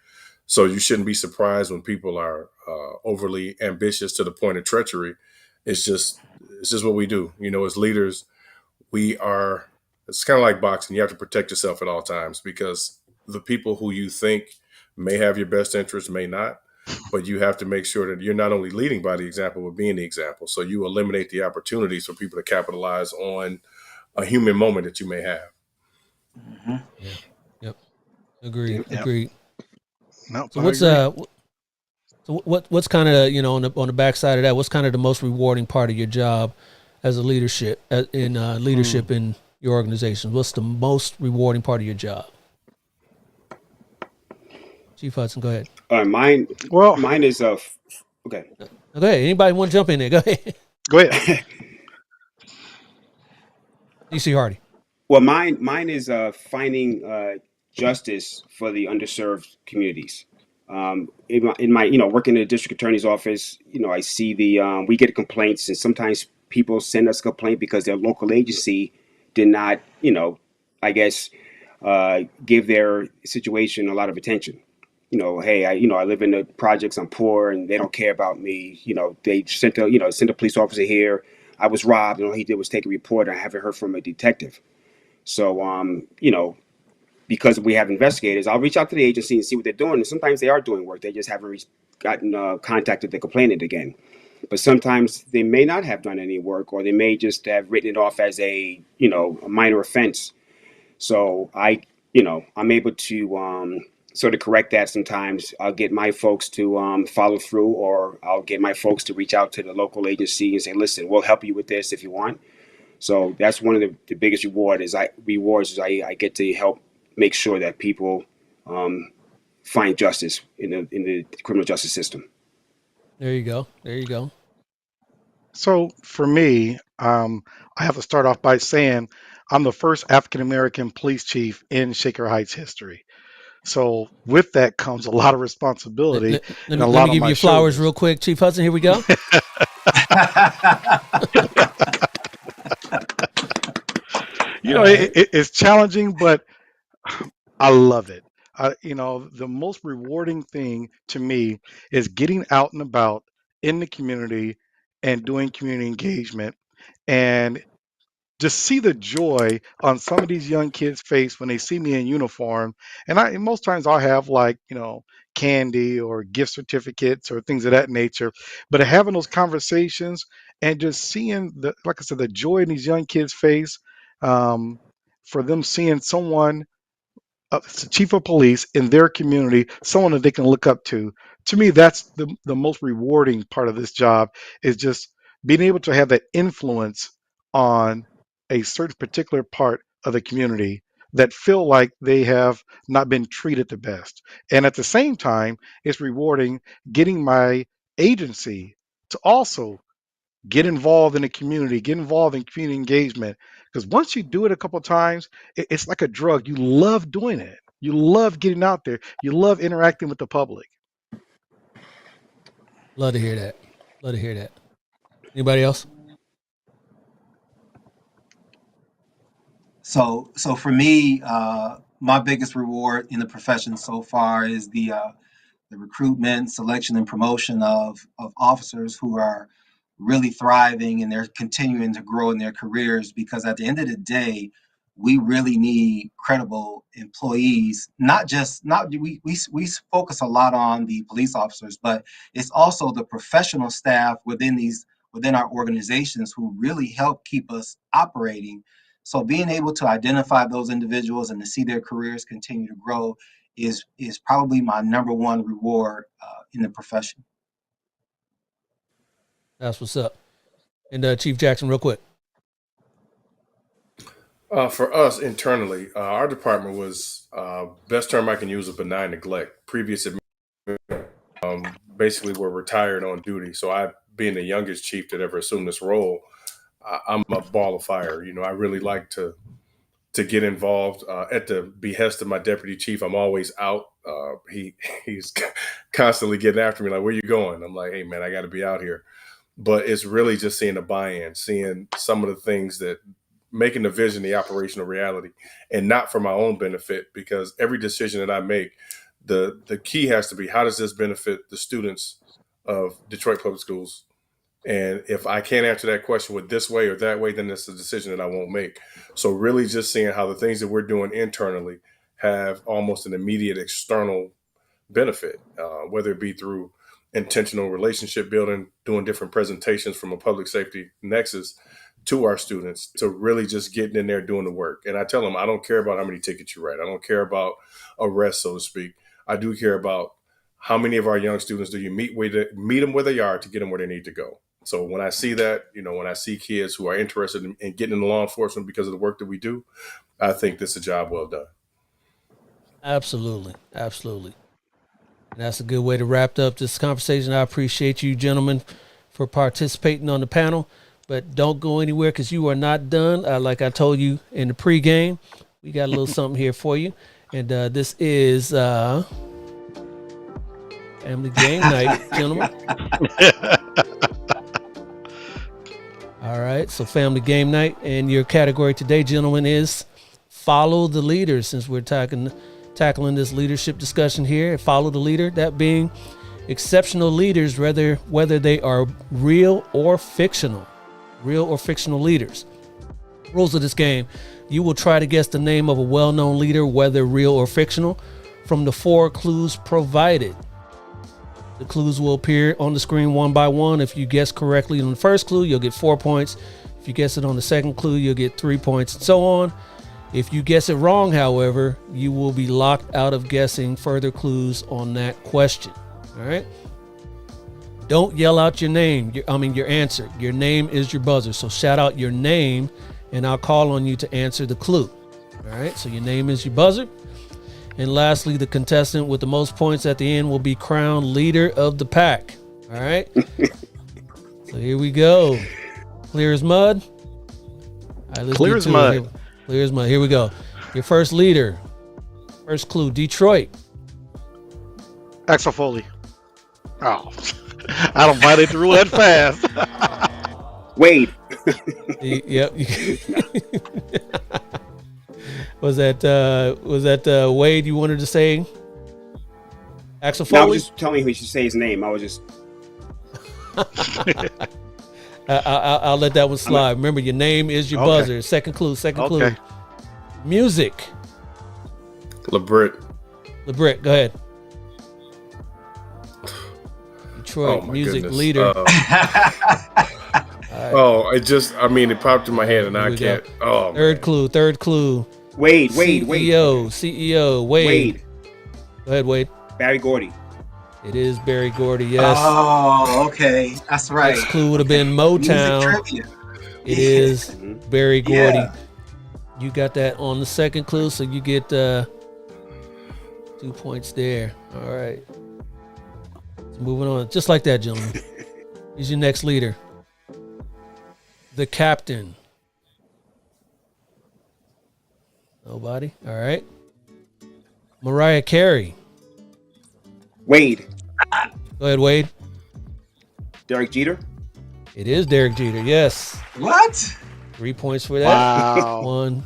So you shouldn't be surprised when people are overly ambitious to the point of treachery. It's just what we do. As leaders, we are. It's kind of like boxing. You have to protect yourself at all times because the people who you think may have your best interest may not. But you have to make sure that you're not only leading by the example, but being the example. So you eliminate the opportunities for people to capitalize on a human moment that you may have. Mm-hmm. Yeah. Yep. Agreed. Yep. Agreed. No, So I what's agree. what's kind of on the backside of that? What's kind of the most rewarding part of your job as a leadership in your organization? What's the most rewarding part of your job? Chief Hudson, go ahead. Mine Well, mine is okay. Go ahead. Anybody want to jump in there? Go ahead. go ahead. DC Hardy. Well, mine is finding justice for the underserved communities. In my working in the district attorney's office, I see we get complaints, and sometimes people send us a complaint because their local agency did not, I guess, give their situation a lot of attention. Hey, I live in the projects, I'm poor, and they don't care about me. They sent a police officer here. I was robbed, and all he did was take a report, and I haven't heard from a detective. So, because we have investigators, I'll reach out to the agency and see what they're doing. And sometimes they are doing work. They just haven't gotten contacted the complainant again. But sometimes they may not have done any work, or they may just have written it off as a minor offense. So I'm able to sort of correct that. Sometimes I'll get my folks to follow through, or I'll get my folks to reach out to the local agency and say, listen, we'll help you with this if you want. So that's one of the biggest rewards I get to help make sure that people find justice in the criminal justice system. There you go. There you go. So for me, I have to start off by saying I'm the first African American police chief in Shaker Heights history. So with that comes a lot of responsibility and a Let lot me on give my you flowers shoulders. real quick, Chief Hudson. Here we go. It's challenging, but I love it. The most rewarding thing to me is getting out and about in the community and doing community engagement and just see the joy on some of these young kids' face when they see me in uniform. And most times I'll have like, candy or gift certificates or things of that nature. But having those conversations and just seeing like I said, the joy in these young kids' face, for them seeing someone the chief of police in their community, someone that they can look up to. To me, that's the most rewarding part of this job is just being able to have that influence on a certain particular part of the community that feel like they have not been treated the best. And at the same time, it's rewarding getting my agency to also get involved in the community, get involved in community engagement. Because once you do it a couple of times, it's like a drug. You love doing it. You love getting out there. You love interacting with the public. Love to hear that. Love to hear that. Anybody else? So for me, my biggest reward in the profession so far is the recruitment, selection, and promotion of officers who are really thriving and they're continuing to grow in their careers, because at the end of the day, we really need credible employees. Not just not we focus a lot on the police officers, but it's also the professional staff within our organizations who really help keep us operating. So being able to identify those individuals and to see their careers continue to grow is probably my number one reward in the profession. That's what's up. And Chief Jackson, real quick. For us internally, our department was best term I can use is benign neglect. Previous basically were retired on duty. So I, being the youngest chief that ever assumed this role, I'm a ball of fire. You know, I really like to get involved at the behest of my deputy chief. I'm always out. He's constantly getting after me, like, where you going? I'm like, hey man, I got to be out here. But it's really just seeing the buy-in, seeing some of the things that making the vision the operational reality, and not for my own benefit, because every decision that I make, the key has to be, how does this benefit the students of Detroit Public Schools? And if I can't answer that question with this way or that way, then it's a decision that I won't make. So really just seeing how the things that we're doing internally have almost an immediate external benefit, whether it be through intentional relationship building, doing different presentations from a public safety nexus to our students, to really just getting in there doing the work. And I tell them, I don't care about how many tickets you write. I don't care about arrests, so to speak. I do care about how many of our young students do you meet them where they are to get them where they need to go. So when I see that, you know, when I see kids who are interested in getting into law enforcement because of the work that we do, I think this is a job well done. Absolutely. Absolutely. And that's a good way to wrap up this conversation. I appreciate you gentlemen for participating on the panel, but don't go anywhere because you are not done. Like I told you in the pregame, we got a little something here for you. And this is family game night, gentlemen. All right, so family game night, and your category today, gentlemen, is follow the leader. Since we're tackling this leadership discussion here, follow the leader, that being exceptional leaders, whether they are real or fictional leaders. Rules of this game: you will try to guess the name of a well-known leader, whether real or fictional, from the 4 clues provided. The clues will appear on the screen one by one. If you guess correctly on the first clue, you'll get 4 points. If you guess it on the second clue, you'll get 3 points, and so on. If you guess it wrong, however, you will be locked out of guessing further clues on that question. All right? Don't yell out your name. Your answer. Your name is your buzzer. So shout out your name, and I'll call on you to answer the clue. All right? So your name is your buzzer. And lastly, the contestant with the most points at the end will be crowned leader of the pack. All right? So here we go. Clear as mud. All right, let's Clear as mud. Clear as mud. Here we go. Your first leader. First clue, Detroit. Axel Foley. Oh, I don't buy they threw that fast. Wade. Yep. Was that Wade you wanted to say? Axel Foley? No, I was just telling him he should say his name. I was just... I'll let that one slide. Remember, your name is your buzzer. Second clue. Clue. Music. LeBrit. LeBrit, go ahead. Detroit music goodness. leader. Oh, it popped in my head and I can't. Oh, Third clue. Wade. CEO. Wade. Go ahead, Wade. Barry Gordy. It is Barry Gordy, yes. Oh, okay. That's right. Next clue would have been Motown. Music trivia. It is Barry Gordy. Yeah. You got that on the second clue, so you get 2 points there. All right. Moving on. Just like that, gentlemen. Here's your next leader. The captain. Nobody? All right. Mariah Carey. Wade. Go ahead, Wade. Derek Jeter. It is Derek Jeter, yes. What? 3 points for that. Wow. 1, 2,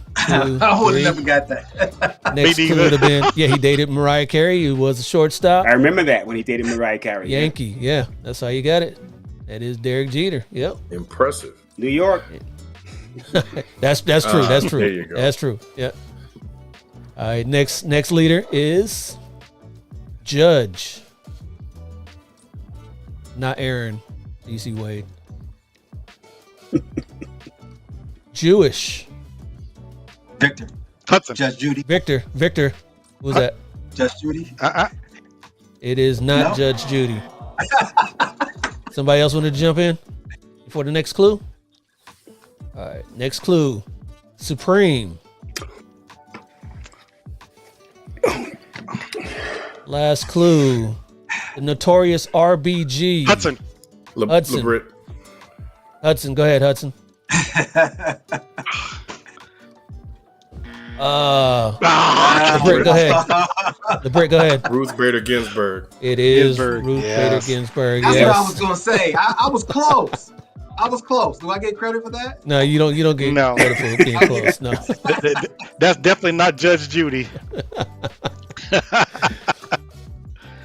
I would 3. have never got that. Next Me clue neither. would have been, yeah, he dated Mariah Carey. He was a shortstop. I remember that when he dated Mariah Carey. Yankee. Yeah, that's how you got it. That is Derek Jeter. Yep. Impressive. New York. That's true. That's true. There you go. That's true. Yep. All right. Next leader is Judge. Not Aaron. DC Wade. Jewish. Victor. Hudson. Judge Judy. Victor. Who's that? Judge Judy. It is not No? Judge Judy. Somebody else want to jump in before the next clue? All right. Next clue. Supreme. Last clue. The notorious RBG. Hudson. Hudson. LeBrit. Hudson, go ahead, Hudson. LeBrit, go ahead. LeBrit, go ahead. Ruth Bader Ginsburg. It is Ginsburg, Ruth yes. Bader Ginsburg. That's Yes. what I was gonna say. I was close. I was close. Do I get credit for that? No, you don't get No. credit for being close. No. That's definitely not Judge Judy.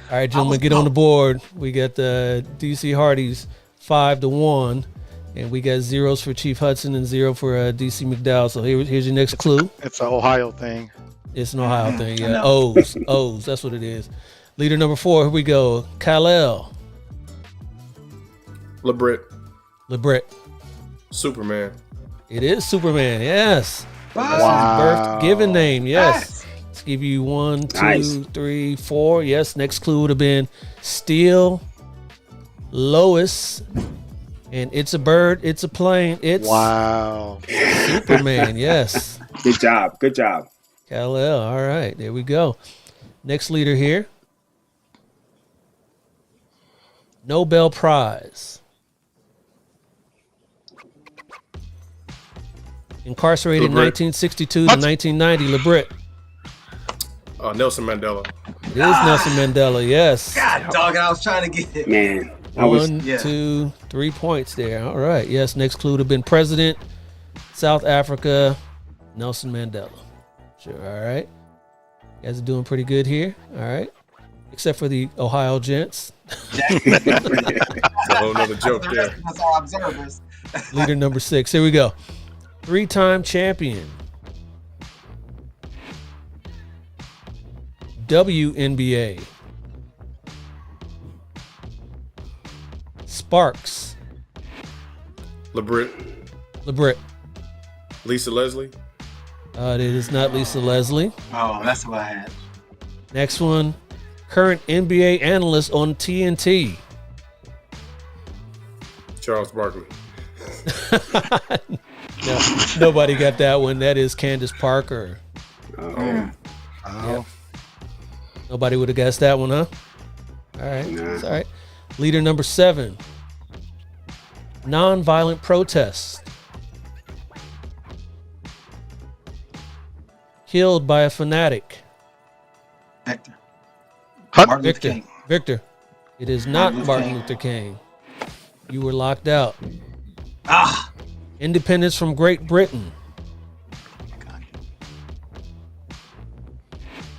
All right, gentlemen, get on the board. We got the DC Hardy's 5-1, and we got zeros for Chief Hudson and 0 for DC McDowell. So here's your next clue. It's an Ohio thing. It's an Ohio thing. Yeah, know. O's. That's what it is. Leader number 4. Here we go. Kal-El. LeBrit. LeBrit. Superman. It is Superman. Yes. That's Wow. his birth given name. Yes. Nice. Let's give you 1, 2, Nice. 3, 4. Yes. Next clue would have been Steel, Lois, and It's a Bird, It's a Plane. It's Wow. Superman. Yes. Good job. Good job. Kal-El. All right. There we go. Next leader here. Nobel Prize. Incarcerated LeBrit. 1962 to 1990. LeBrit. Nelson Mandela. It is Nelson Mandela. Yes. God, dog, I was trying to get it. Man, I was 1, yeah. 2, 3 points there. All right. Yes. Next clue would have been President, South Africa, Nelson Mandela. Sure. All right. You guys are doing pretty good here. All right. Except for the Ohio gents. It's a whole nother joke The there. rest of us are observers. Leader number 6. Here we go. 3-time champion. WNBA. Sparks. LeBrit. LeBrit. Lisa Leslie. It is not Lisa Leslie. Oh, that's what I had. Next one. Current NBA analyst on TNT. Charles Barkley. No, nobody got that one. That is Candace Parker. Oh. Nobody would have guessed that one, huh? All right. Nah. It's all right. Leader number 7. Nonviolent protest. Killed by a fanatic. Victor. Hud- Martin Luther Victor. King. Victor. It is not Martin Luther Martin King. Luther King. You were locked out. Ah. Independence from Great Britain.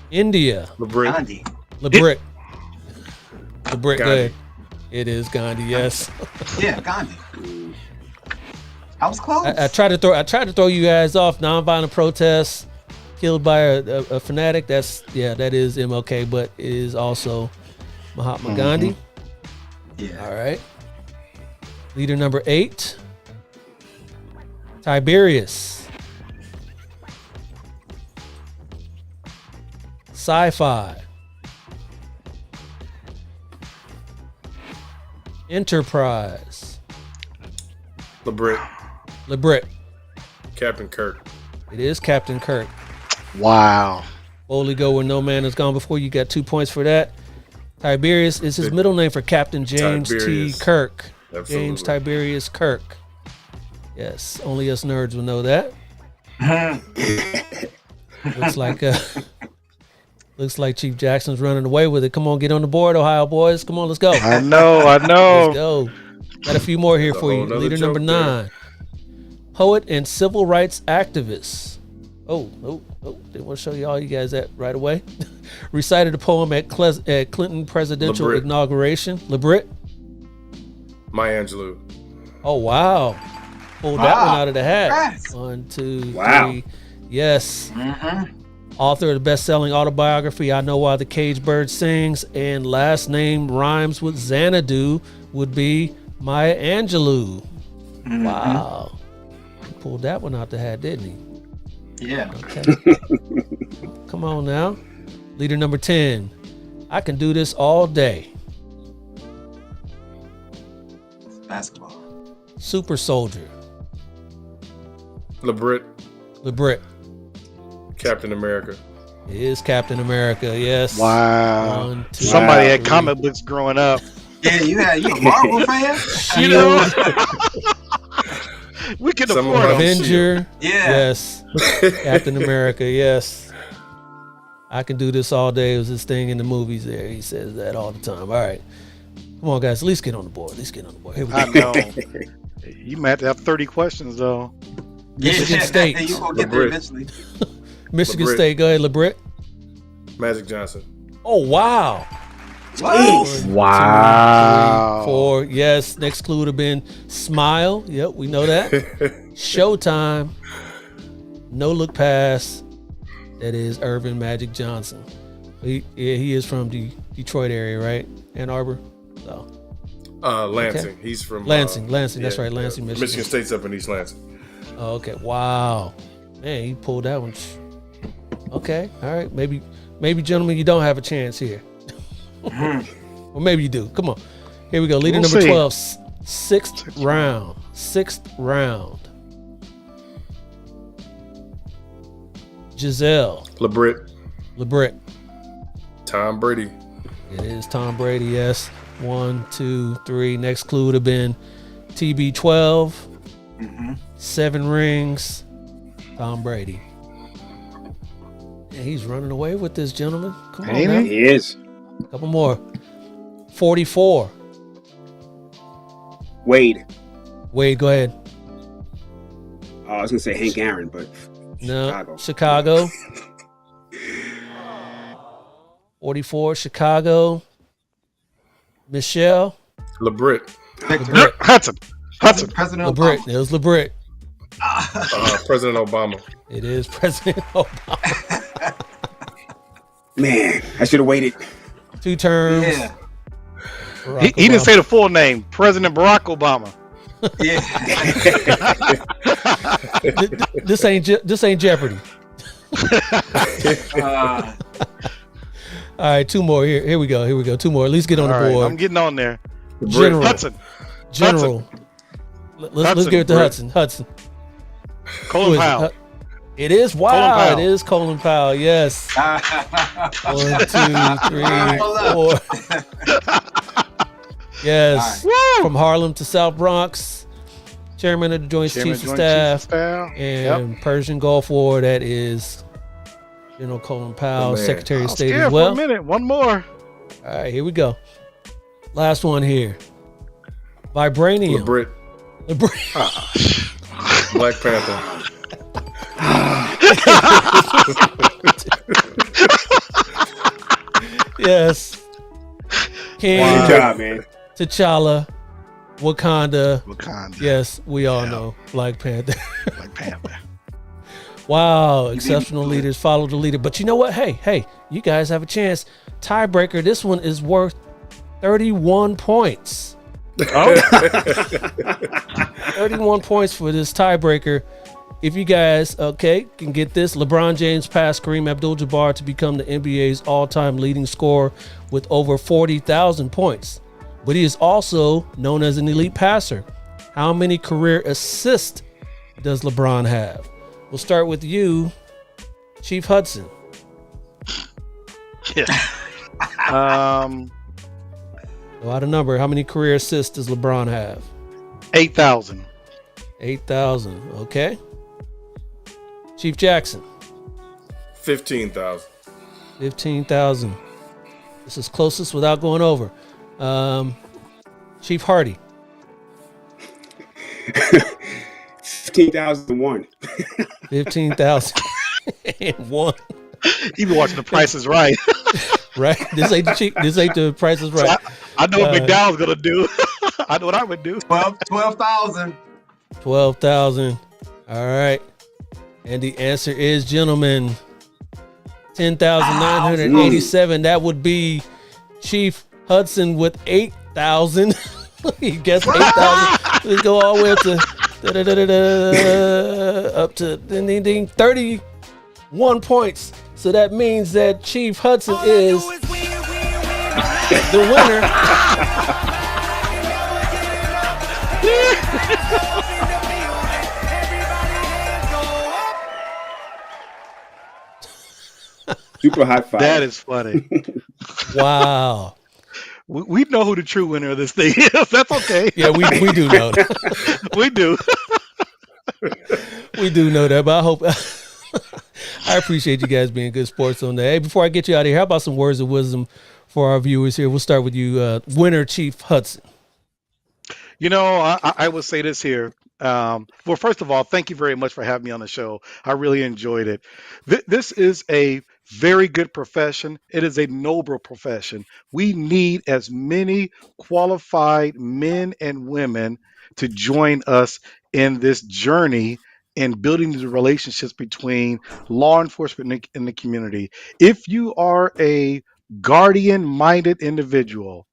India. LeBrit. Gandhi. LeBrit. LeBrit, go Gandhi. ahead. It is Gandhi, yes. Yeah, Gandhi. I was close. I tried to throw you guys off. Nonviolent protests, killed by a fanatic. That is MLK, but it is also Mahatma Gandhi. Yeah. All right. Leader number 8, Tiberius. Sci-fi. Enterprise. LeBrit. LeBrit. Captain Kirk. It is Captain Kirk. Wow. Boldly go where no man has gone before. You got 2 points for that. Tiberius is his middle name for Captain James Tiberius. T. Kirk. Absolutely. James Tiberius Kirk. Yes, only us nerds will know that. Looks like Chief Jackson's running away with it. Come on, get on the board, Ohio boys. Come on, let's go. I know. Let's go. Got a few more here That's a for you. whole nother Leader number joke 9. poet and civil rights activist. Didn't want to show you guys that right away. Recited a poem at Clinton presidential LeBrit. inauguration. LeBrit. Maya Angelou. Oh, wow. Pulled that one out of the hat. Congrats. 1, 2, Wow. 3. Yes. Author of the best-selling autobiography, I Know Why the Caged Bird Sings, and last name rhymes with Xanadu would be Maya Angelou. Wow. He pulled that one out the hat, didn't he? Yeah. Okay. Come on now. Leader number 10. I can do this all day. Basketball. Super Soldier. LeBrit. LeBrit Captain America. is Captain America. Yes. Wow. 1, 2, Somebody had 3. comic books growing up. Yeah, you a Marvel fan? Shield. We can Some of afford them. them. Avenger. Yeah. Yes. Captain America. Yes. I can do this all day. It was his thing in the movies there. He says that all the time. All right. Come on, guys. At least get on the board. Here we I go. know. You might have to have 30 questions though. Michigan State. You gonna get there LeBrit. eventually. Michigan LeBrit. State. Go ahead, LeBrit. Magic Johnson. Oh, wow. Jeez. Wow. 4. Yes. Next clue would have been Smile. Yep, we know that. Showtime. No Look Pass. That is Irvin Magic Johnson. He is from the Detroit area, right? Ann Arbor. So Lansing. Okay. He's from Lansing. That's right. Lansing, Michigan. Michigan State's up in East Lansing. Oh, okay. Wow. Man, he pulled that one. Okay. All right. Maybe, gentlemen, you don't have a chance here. Or maybe you do. Come on. Here we go. Leader We'll number see. 12. Sixth round. Giselle. LeBrit. Tom Brady. It is Tom Brady, yes. 1, 2, 3. Next clue would have been TB12. 7 rings. Tom Brady. And he's running away with this, gentleman. Come on, Ain't now. he? He is. Couple more. 44. Wade. Wade, go ahead. I was gonna say Hank Aaron, but No, Chicago. Chicago. 44, Chicago. Michelle. LeBrit. Victor. Hudson. President LeBrit. Obama. It was LeBrit. President Obama. It is President Obama. Man, I should have waited. 2 terms. Yeah. Barack He didn't Obama. say the full name. President Barack Obama. Yeah. This ain't Jeopardy. All right, 2 more. Here we go. 2 more. At least get on All the right, board. I'm getting on there. General. Hudson. General. Let's Hudson, give it to Brett. Hudson. Who Colin is it? Powell. It is. Wow. Powell. It is Colin Powell. Yes. 1, 2, 3, 4. Yes. Woo! From Harlem to South Bronx. Chairman of the Joint Chiefs of Staff. And Persian Gulf War. That is General Colin Powell, man. Secretary I of was State scared as well. for a minute. One more. All right, here we go. Last one here. Vibranium. LeBrit. Black Panther. Yes. King Good job, man. T'Challa, Wakanda. Wakanda. Yes, we all know Black Panther. Black Panther. Wow, exceptional leaders follow the leader. But you know what? Hey, you guys have a chance. Tiebreaker. This one is worth 31 points. 31 points for this tiebreaker. If you guys, can get this, LeBron James passed Kareem Abdul-Jabbar to become the NBA's all-time leading scorer with over 40,000 points. But he is also known as an elite passer. How many career assists does LeBron have? We'll start with you, Chief Hudson. Yeah. Go out a number. How many career assists does LeBron have? 8,000. 8,000. Okay. Chief Jackson. 15,000. 15,000. This is closest without going over. Chief Hardy. 15,001. 15,001. He be watching The Price is Right. Right? This ain't the Price is So Right. I know what McDowell's gonna do. I know what I would do. 12,000. 12,000. All right. And the answer is, gentlemen, 10,987. That would be Chief Hudson with 8,000. He guessed 8,000. Let's go all the way up to 31 points. So that means that Chief Hudson is the winner. Super high five. That is funny. Wow. We know who the true winner of this thing is. That's okay. Yeah, we do know that. We do. We do know that, but I hope I appreciate you guys being good sports on that. Hey, before I get you out of here, how about some words of wisdom for our viewers here? We'll start with you, winner Chief Hudson. You know, I will say this here. Well, first of all, thank you very much for having me on the show. I really enjoyed it. This is a very good profession. It is a noble profession. We need as many qualified men and women to join us in this journey in building the relationships between law enforcement and the community. If you are a guardian-minded individual,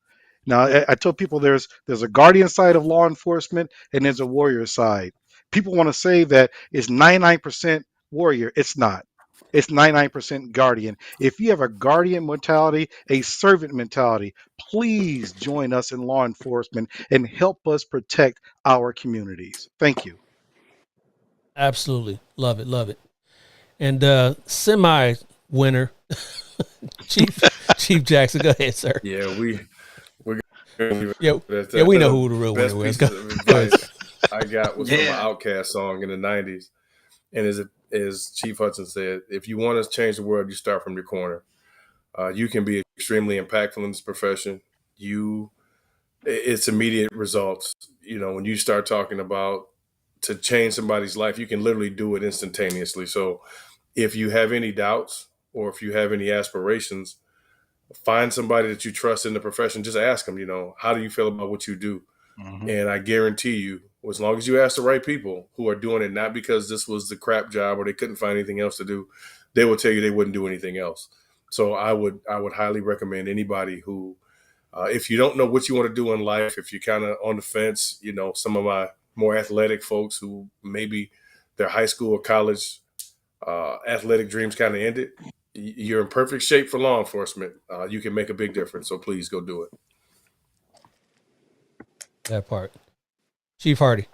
now I tell people there's a guardian side of law enforcement and there's a warrior side. People want to say that it's 99% warrior. It's not. It's 99% guardian. If you have a guardian mentality, a servant mentality, please join us in law enforcement and help us protect our communities. Thank you. Absolutely. Love it. Love it. And semi winner, Chief Jackson. Go ahead, sir. Yeah, we're Yeah, we know who the real best winner was. piece of advice I got was from an Outkast song in the 90s. And as Chief Hudson said, if you want to change the world, you start from your corner. You can be extremely impactful in this profession. It's immediate results. You know, when you start talking about to change somebody's life, you can literally do it instantaneously. So if you have any doubts or if you have any aspirations, find somebody that you trust in the profession. Just ask them, you know, how do you feel about what you do? Mm-hmm. And I guarantee you, as long as you ask the right people who are doing it, not because this was the crap job or they couldn't find anything else to do, they will tell you they wouldn't do anything else. So I would highly recommend anybody who, if you don't know what you want to do in life, if you're kind of on the fence, you know, some of my more athletic folks who maybe their high school or college athletic dreams kind of ended, you're in perfect shape for law enforcement. You can make a big difference. So please go do it. That part. Chief Hardy.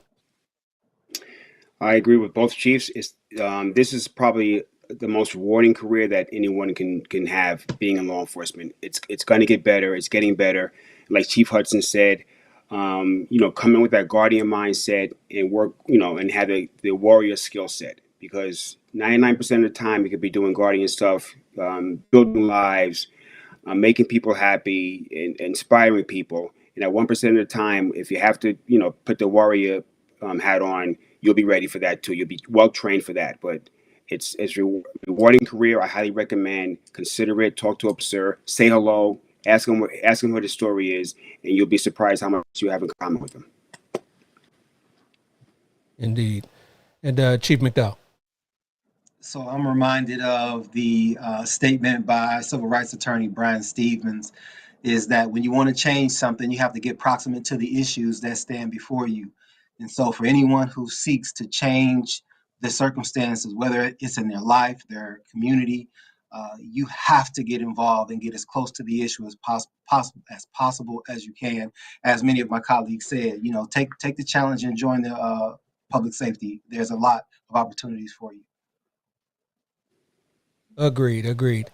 I agree with both chiefs. This is probably the most rewarding career that anyone can have being in law enforcement. It's going to get better. It's getting better. Like Chief Hudson said, come in with that guardian mindset and work, and have the warrior skill set, because 99% of the time you could be doing guardian stuff, building lives, making people happy and inspiring people. And at 1% of the time, if you have to, put the warrior hat on, you'll be ready for that too. You'll be well trained for that. But it's a rewarding career. I highly recommend. Consider it. Talk to an officer. Say hello. Ask him what the story is, and you'll be surprised how much you have in common with them. Indeed. And Chief McDowell. So I'm reminded of the statement by civil rights attorney Brian Stevens, is that when you want to change something, you have to get proximate to the issues that stand before you. And so for anyone who seeks to change the circumstances, whether it's in their life, their community, you have to get involved and get as close to the issue as possible as you can. As many of my colleagues said, take the challenge and join the public safety. There's a lot of opportunities for you. Agreed.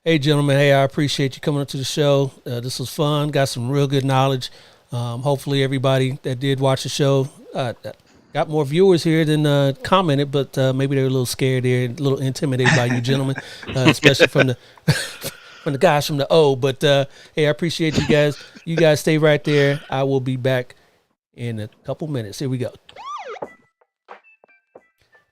Hey, gentlemen. Hey, I appreciate you coming up to the show. This was fun. Got some real good knowledge. Hopefully everybody that did watch the show got more viewers here than commented, but maybe they're a little scared there, a little intimidated by you gentlemen, especially from the guys from the O. But hey, I appreciate you guys. You guys stay right there. I will be back in a couple minutes. Here we go.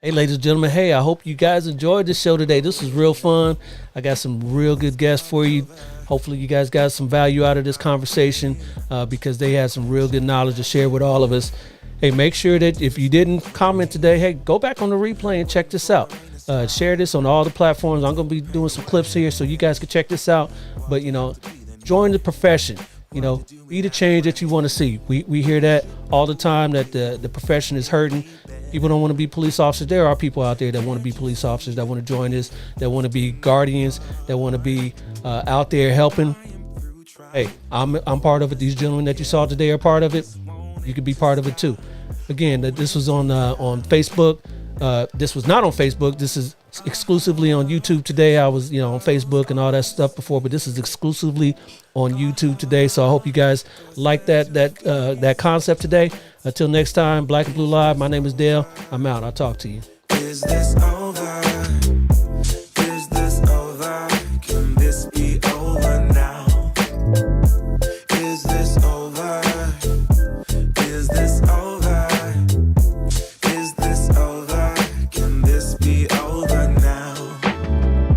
Hey, ladies and gentlemen. Hey, I hope you guys enjoyed this show today. This was real fun. I got some real good guests for you. Hopefully you guys got some value out of this conversation because they had some real good knowledge to share with all of us. Hey, make sure that if you didn't comment today, hey, go back on the replay and check this out. Share this on all the platforms. I'm going to be doing some clips here so you guys can check this out. But, join the profession. Be the change that you want to see. We hear that all the time, that the profession is hurting. People don't want to be police officers. There are people out there that want to be police officers, that want to join this, that want to be guardians, that want to be out there helping. Hey, I'm part of it. These gentlemen that you saw today are part of it. You could be part of it too. Again, this was on Facebook. This was not on Facebook. This is exclusively on YouTube today. I was, on Facebook and all that stuff before, but this is exclusively on YouTube today. So I hope you guys like that concept today. Until next time, Black and Blue Live. My name is Dale. I'm out. I'll talk to you. Is this